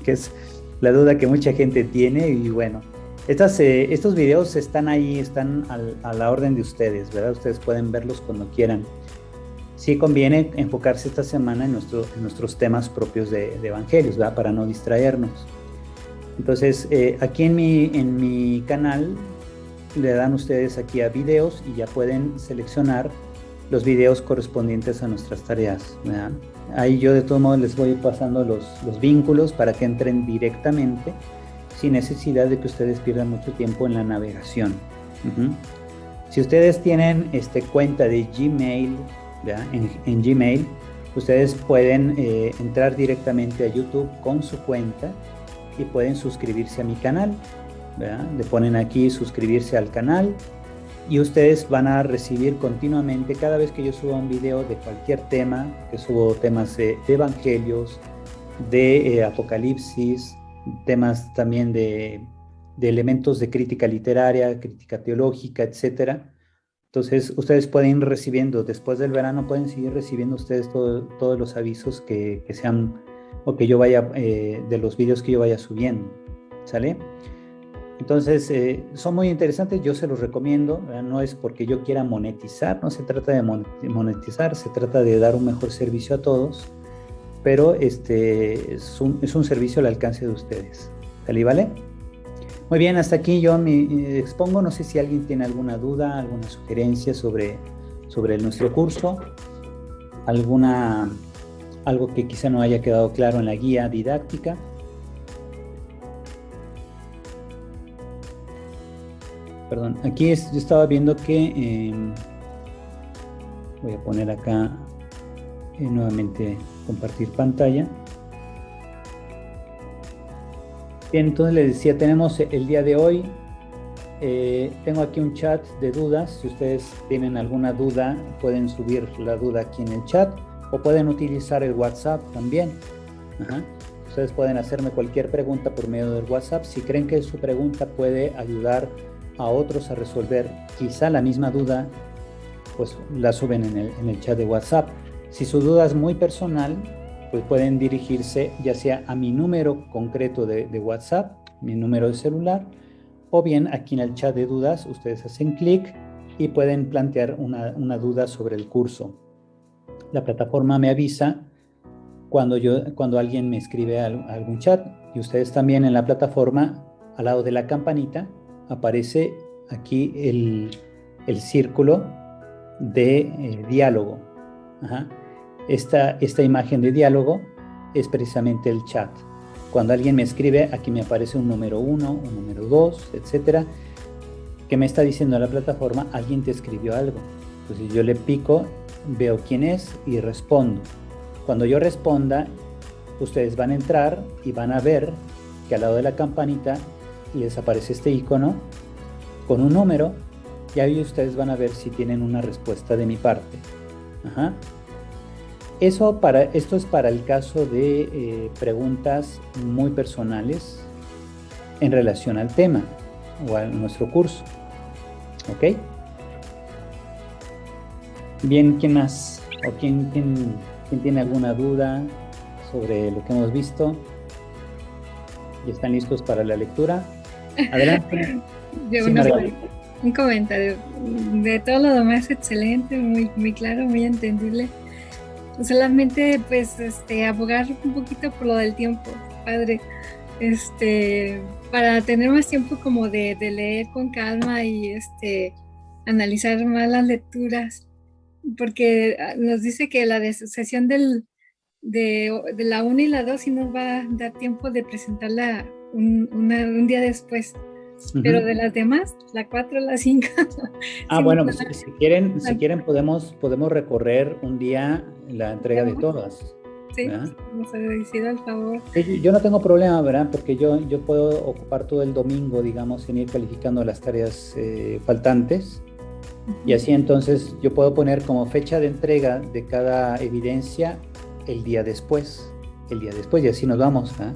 que es la duda que mucha gente tiene. Y bueno, estos videos están ahí, están a la orden de ustedes, ¿verdad? Ustedes pueden verlos cuando quieran. Sí conviene enfocarse esta semana en nuestros temas propios de evangelios, ¿verdad? Para no distraernos. Entonces, aquí en mi canal le dan ustedes aquí a videos y ya pueden seleccionar los videos correspondientes a nuestras tareas, ¿verdad? Ahí yo de todos modos les voy pasando los vínculos para que entren directamente sin necesidad de que ustedes pierdan mucho tiempo en la navegación. Si ustedes tienen cuenta de Gmail, ¿verdad? En Gmail, ustedes pueden entrar directamente a YouTube con su cuenta y pueden suscribirse a mi canal, ¿verdad? Le ponen aquí suscribirse al canal y ustedes van a recibir continuamente, cada vez que yo suba un video de cualquier tema, que subo temas de evangelios, de apocalipsis, temas también de elementos de crítica literaria, crítica teológica, etcétera. Entonces, ustedes pueden ir recibiendo, después del verano, pueden seguir recibiendo ustedes todos los avisos que sean, o que yo vaya, de los videos que yo vaya subiendo, ¿sale? Entonces, son muy interesantes, yo se los recomiendo, ¿verdad? No es porque yo quiera monetizar, no se trata de monetizar, se trata de dar un mejor servicio a todos, pero es un servicio al alcance de ustedes, ¿sale? ¿Vale? Muy bien, hasta aquí yo me expongo. No sé si alguien tiene alguna duda, alguna sugerencia sobre nuestro curso, algo que quizá no haya quedado claro en la guía didáctica. Perdón, aquí yo estaba viendo que voy a poner acá nuevamente compartir pantalla. Bien, entonces les decía, tenemos el día de hoy, tengo aquí un chat de dudas. Si ustedes tienen alguna duda, pueden subir la duda aquí en el chat o pueden utilizar el WhatsApp también. Ustedes pueden hacerme cualquier pregunta por medio del WhatsApp. Si creen que su pregunta puede ayudar a otros a resolver quizá la misma duda, pues la suben en el chat de WhatsApp. Si su duda es muy personal, pues pueden dirigirse ya sea a mi número concreto de WhatsApp, mi número de celular, o bien aquí en el chat de dudas ustedes hacen clic y pueden plantear una duda sobre el curso. La plataforma me avisa cuando alguien me escribe a algún chat, y ustedes también en la plataforma, al lado de la campanita, aparece aquí el círculo de diálogo. Esta imagen de diálogo es precisamente el chat. Cuando alguien me escribe, aquí me aparece un número 1, un número 2, etcétera, que me está diciendo a la plataforma, alguien te escribió algo. Entonces yo le pico, veo quién es y respondo. Cuando yo responda, ustedes van a entrar y van a ver que al lado de la campanita les aparece este icono con un número, y ahí ustedes van a ver si tienen una respuesta de mi parte. Esto es para el caso de preguntas muy personales en relación al tema o a nuestro curso. ¿Ok? Bien, ¿quién más? ¿O quién tiene alguna duda sobre lo que hemos visto? ¿Y están listos para la lectura? Adelante. Yo Sí, Margarita. un comentario. De todo lo demás, excelente, muy, muy claro, muy entendible. Solamente, pues, abogar un poquito por lo del tiempo, padre. Para tener más tiempo como de leer con calma y analizar más las lecturas, porque nos dice que la sesión de la 1 y la 2 sí nos va a dar tiempo de presentarla un día después, pero Ujú. de las demás, la 4, la 5, sí nos Bueno, pues, van si quieren podemos recorrer un día la entrega de a... todas, Sí, ¿verdad? nos ha decidido al favor. Sí, yo no tengo problema, ¿verdad? Porque yo puedo ocupar todo el domingo, digamos, en ir calificando las tareas faltantes. Y así entonces yo puedo poner como fecha de entrega de cada evidencia el día después, y así nos vamos, ¿verdad?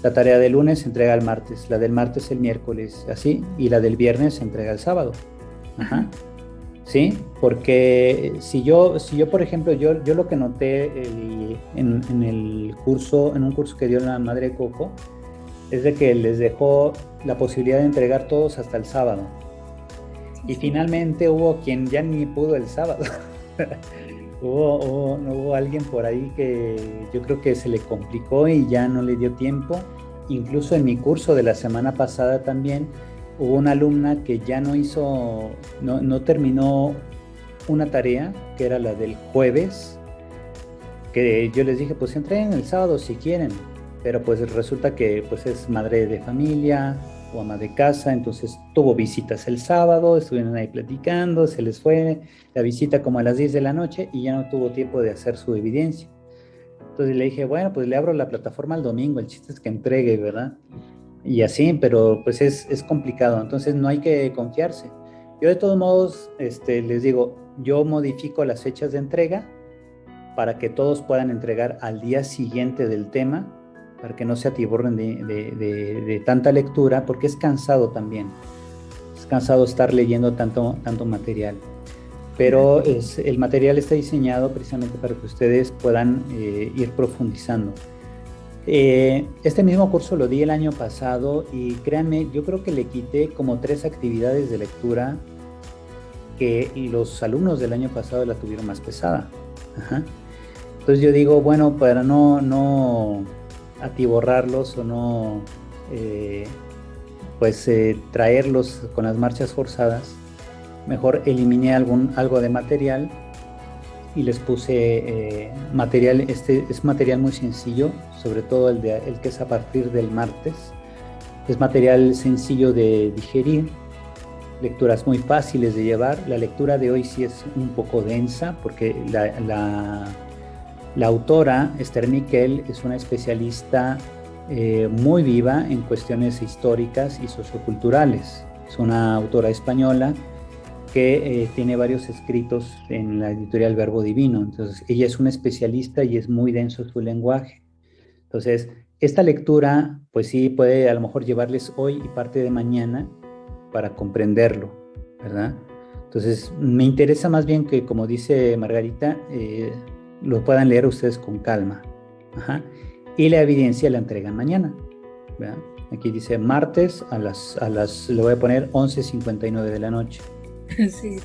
La tarea del lunes se entrega el martes, la del martes el miércoles, así, y la del viernes se entrega el sábado. Ajá. Sí, porque si yo, por ejemplo, yo lo que noté en el curso, en un curso que dio la Madre Coco, es de que les dejó la posibilidad de entregar todos hasta el sábado. Sí, Y sí. finalmente hubo quien ya ni pudo el sábado. Hubo alguien por ahí que yo creo que se le complicó y ya no le dio tiempo. Incluso en mi curso de la semana pasada también hubo una alumna que ya no terminó una tarea, que era la del jueves, que yo les dije, pues entren el sábado si quieren, pero pues resulta que pues es madre de familia o ama de casa, entonces tuvo visitas el sábado, estuvieron ahí platicando, se les fue la visita como a las 10 de la noche y ya no tuvo tiempo de hacer su evidencia. Entonces le dije, bueno, pues le abro la plataforma el domingo, el chiste es que entregue, ¿verdad? Y así, pero pues es complicado, entonces no hay que confiarse. Yo de todos modos, les digo, yo modifico las fechas de entrega para que todos puedan entregar al día siguiente del tema, para que no se atiborren de tanta lectura, porque es cansado también. Es cansado estar leyendo tanto material. Pero el material está diseñado precisamente para que ustedes puedan ir profundizando. Este mismo curso lo di el año pasado y créanme, yo creo que le quité como 3 actividades de lectura que los alumnos del año pasado la tuvieron más pesada. Ajá. Entonces yo digo, bueno, para no atiborrarlos o no traerlos con las marchas forzadas, mejor eliminé algo de material y les puse material. Este es material muy sencillo, sobre todo el que es a partir del martes. Es material sencillo de digerir, lecturas muy fáciles de llevar. La lectura de hoy sí es un poco densa porque la autora, Esther Miquel, es una especialista muy viva en cuestiones históricas y socioculturales. Es una autora española que tiene varios escritos en la editorial Verbo Divino. Entonces, ella es una especialista y es muy denso su lenguaje. Entonces, esta lectura, pues sí, puede a lo mejor llevarles hoy y parte de mañana para comprenderlo, ¿verdad? Entonces, me interesa más bien que, como dice Margarita, lo puedan leer ustedes con calma. Ajá. Y la evidencia la entregan mañana, ¿verdad? Aquí dice martes le voy a poner 11:59 de la noche. Sí,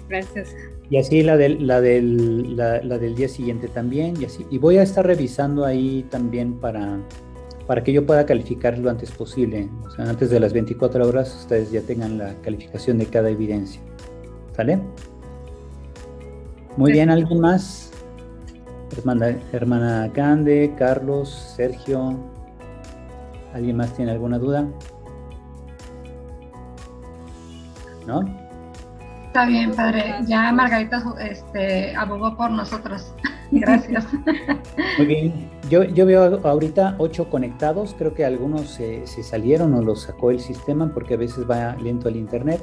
gracias. Y así la del día siguiente también, y así. Y voy a estar revisando ahí también para que yo pueda calificar lo antes posible. O sea, antes de las 24 horas ustedes ya tengan la calificación de cada evidencia. ¿Sale? Muy bien, ¿alguien más? Hermana Cande, Carlos, Sergio. ¿Alguien más tiene alguna duda? ¿No? Está bien, padre. Ya Margarita abogó por nosotros. Gracias. Muy bien. Yo veo ahorita 8 conectados. Creo que algunos se salieron o los sacó el sistema porque a veces va lento el internet.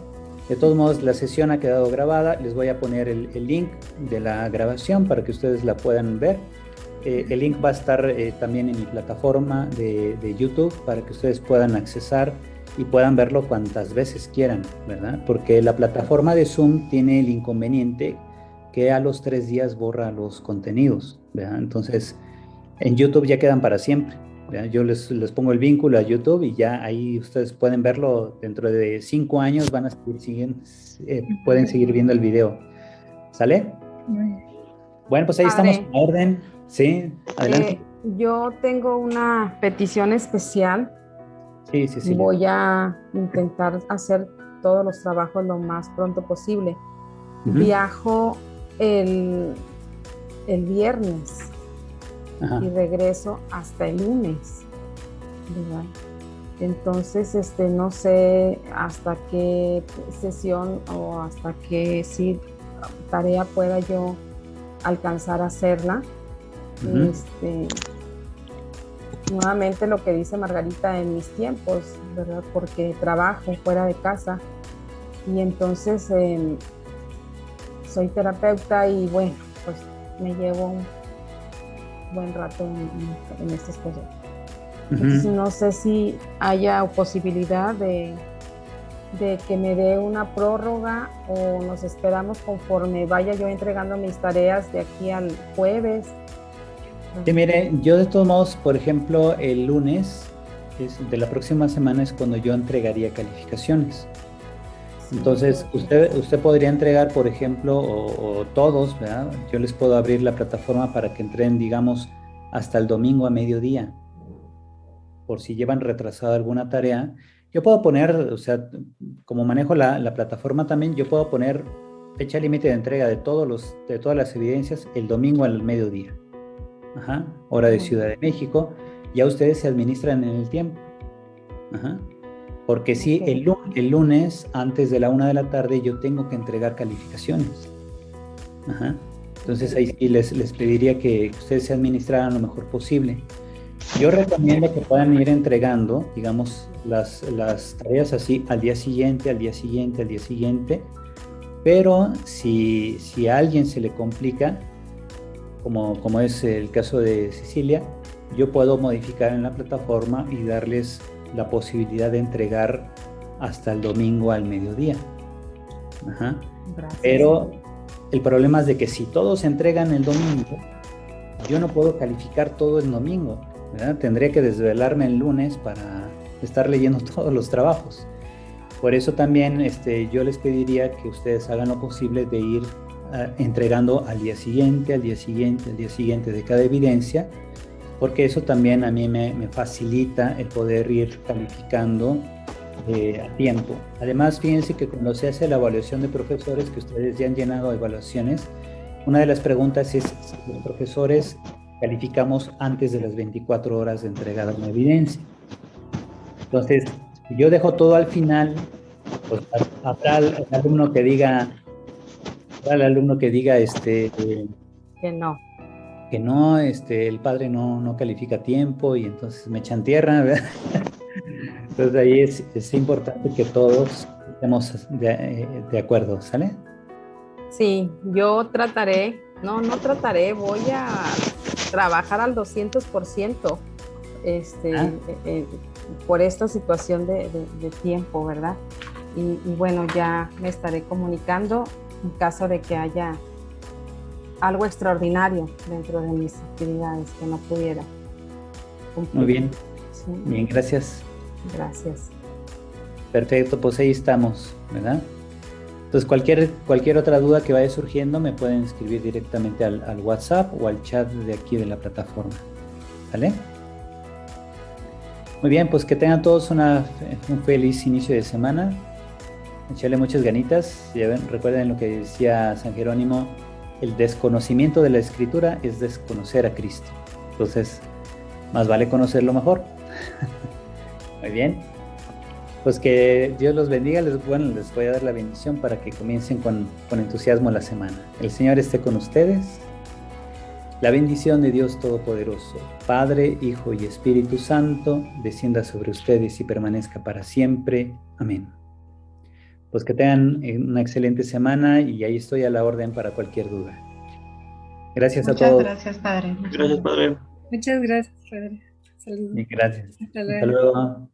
De todos modos, la sesión ha quedado grabada. Les voy a poner el link de la grabación para que ustedes la puedan ver. El link va a estar también en mi plataforma de YouTube para que ustedes puedan accesar y puedan verlo cuantas veces quieran, ¿verdad? Porque la plataforma de Zoom tiene el inconveniente que a los 3 días borra los contenidos, ¿verdad? Entonces, en YouTube ya quedan para siempre. ¿ya? Yo les pongo el vínculo a YouTube y ya ahí ustedes pueden verlo. Dentro de 5 años van a seguir siguiendo, pueden seguir viendo el video. ¿Sale? Bueno, pues ahí estamos Padre, en orden. Sí, adelante. yo tengo una petición especial. Sí, sí. Voy a intentar hacer todos los trabajos lo más pronto posible. Viajo el viernes. Ajá. Y regreso hasta el lunes, ¿verdad? Entonces, no sé hasta qué sesión o hasta qué tarea pueda yo alcanzar a hacerla. Nuevamente lo que dice Margarita, en mis tiempos, ¿verdad? Porque trabajo fuera de casa y entonces soy terapeuta y bueno, pues me llevo un buen rato en estas cosas. Entonces no sé si haya posibilidad de que me dé una prórroga o nos esperamos conforme vaya yo entregando mis tareas de aquí al jueves. Sí, mire, yo de todos modos, por ejemplo, el lunes de la próxima semana es cuando yo entregaría calificaciones. Entonces, usted podría entregar, por ejemplo, o todos, ¿verdad? Yo les puedo abrir la plataforma para que entren, digamos, hasta el domingo a mediodía. Por si llevan retrasada alguna tarea. Yo puedo poner, o sea, como manejo la plataforma también, yo puedo poner fecha límite de entrega de todas las evidencias el domingo al mediodía. Ajá, hora de Ciudad de México. Ya ustedes se administran en el tiempo. Ajá. Porque sí, el lunes, antes de la 1 de la tarde, yo tengo que entregar calificaciones. Ajá. Entonces ahí sí les pediría que ustedes se administraran lo mejor posible. Yo recomiendo que puedan ir entregando, digamos, las tareas así al día siguiente, pero si a alguien se le complica, como es el caso de Cecilia, yo puedo modificar en la plataforma y darles la posibilidad de entregar hasta el domingo al mediodía. Ajá. Gracias. Pero el problema es de que si todos entregan el domingo, yo no puedo calificar todo el domingo, ¿verdad? Tendría que desvelarme el lunes para estar leyendo todos los trabajos. Por eso también yo les pediría que ustedes hagan lo posible de ir entregando al día siguiente de cada evidencia, porque eso también a mí me facilita el poder ir calificando a tiempo. Además, fíjense que cuando se hace la evaluación de profesores, que ustedes ya han llenado evaluaciones, una de las preguntas es si los profesores calificamos antes de las 24 horas de entrega de una evidencia. Entonces, si yo dejo todo al final, pues habrá el alumno que diga, que no, el padre no califica a tiempo y entonces me echan tierra, ¿verdad? Entonces ahí es importante que todos estemos de acuerdo, ¿sale? Sí, yo trataré, voy a trabajar al 200% por esta situación de tiempo, ¿verdad? Y bueno, ya me estaré comunicando en caso de que haya algo extraordinario dentro de mis actividades que no pudiera cumplir. Muy bien. Sí. Bien, gracias. Gracias. Perfecto, pues ahí estamos, ¿verdad? Entonces cualquier otra duda que vaya surgiendo me pueden escribir directamente al WhatsApp o al chat de aquí de la plataforma, ¿vale? Muy bien, pues que tengan todos un feliz inicio de semana. Echarle muchas ganitas. Ya ven, recuerden lo que decía San Jerónimo: el desconocimiento de la Escritura es desconocer a Cristo. Entonces, más vale conocerlo mejor. Muy bien. Pues que Dios los bendiga. Les voy a dar la bendición para que comiencen con entusiasmo la semana. El Señor esté con ustedes. La bendición de Dios Todopoderoso, Padre, Hijo y Espíritu Santo, descienda sobre ustedes y permanezca para siempre. Amén. Pues que tengan una excelente semana y ahí estoy a la orden para cualquier duda. Gracias a todos. Muchas gracias, Padre. Gracias, Padre. Muchas gracias, Padre. Saludos. Y gracias. Hasta luego. Hasta luego.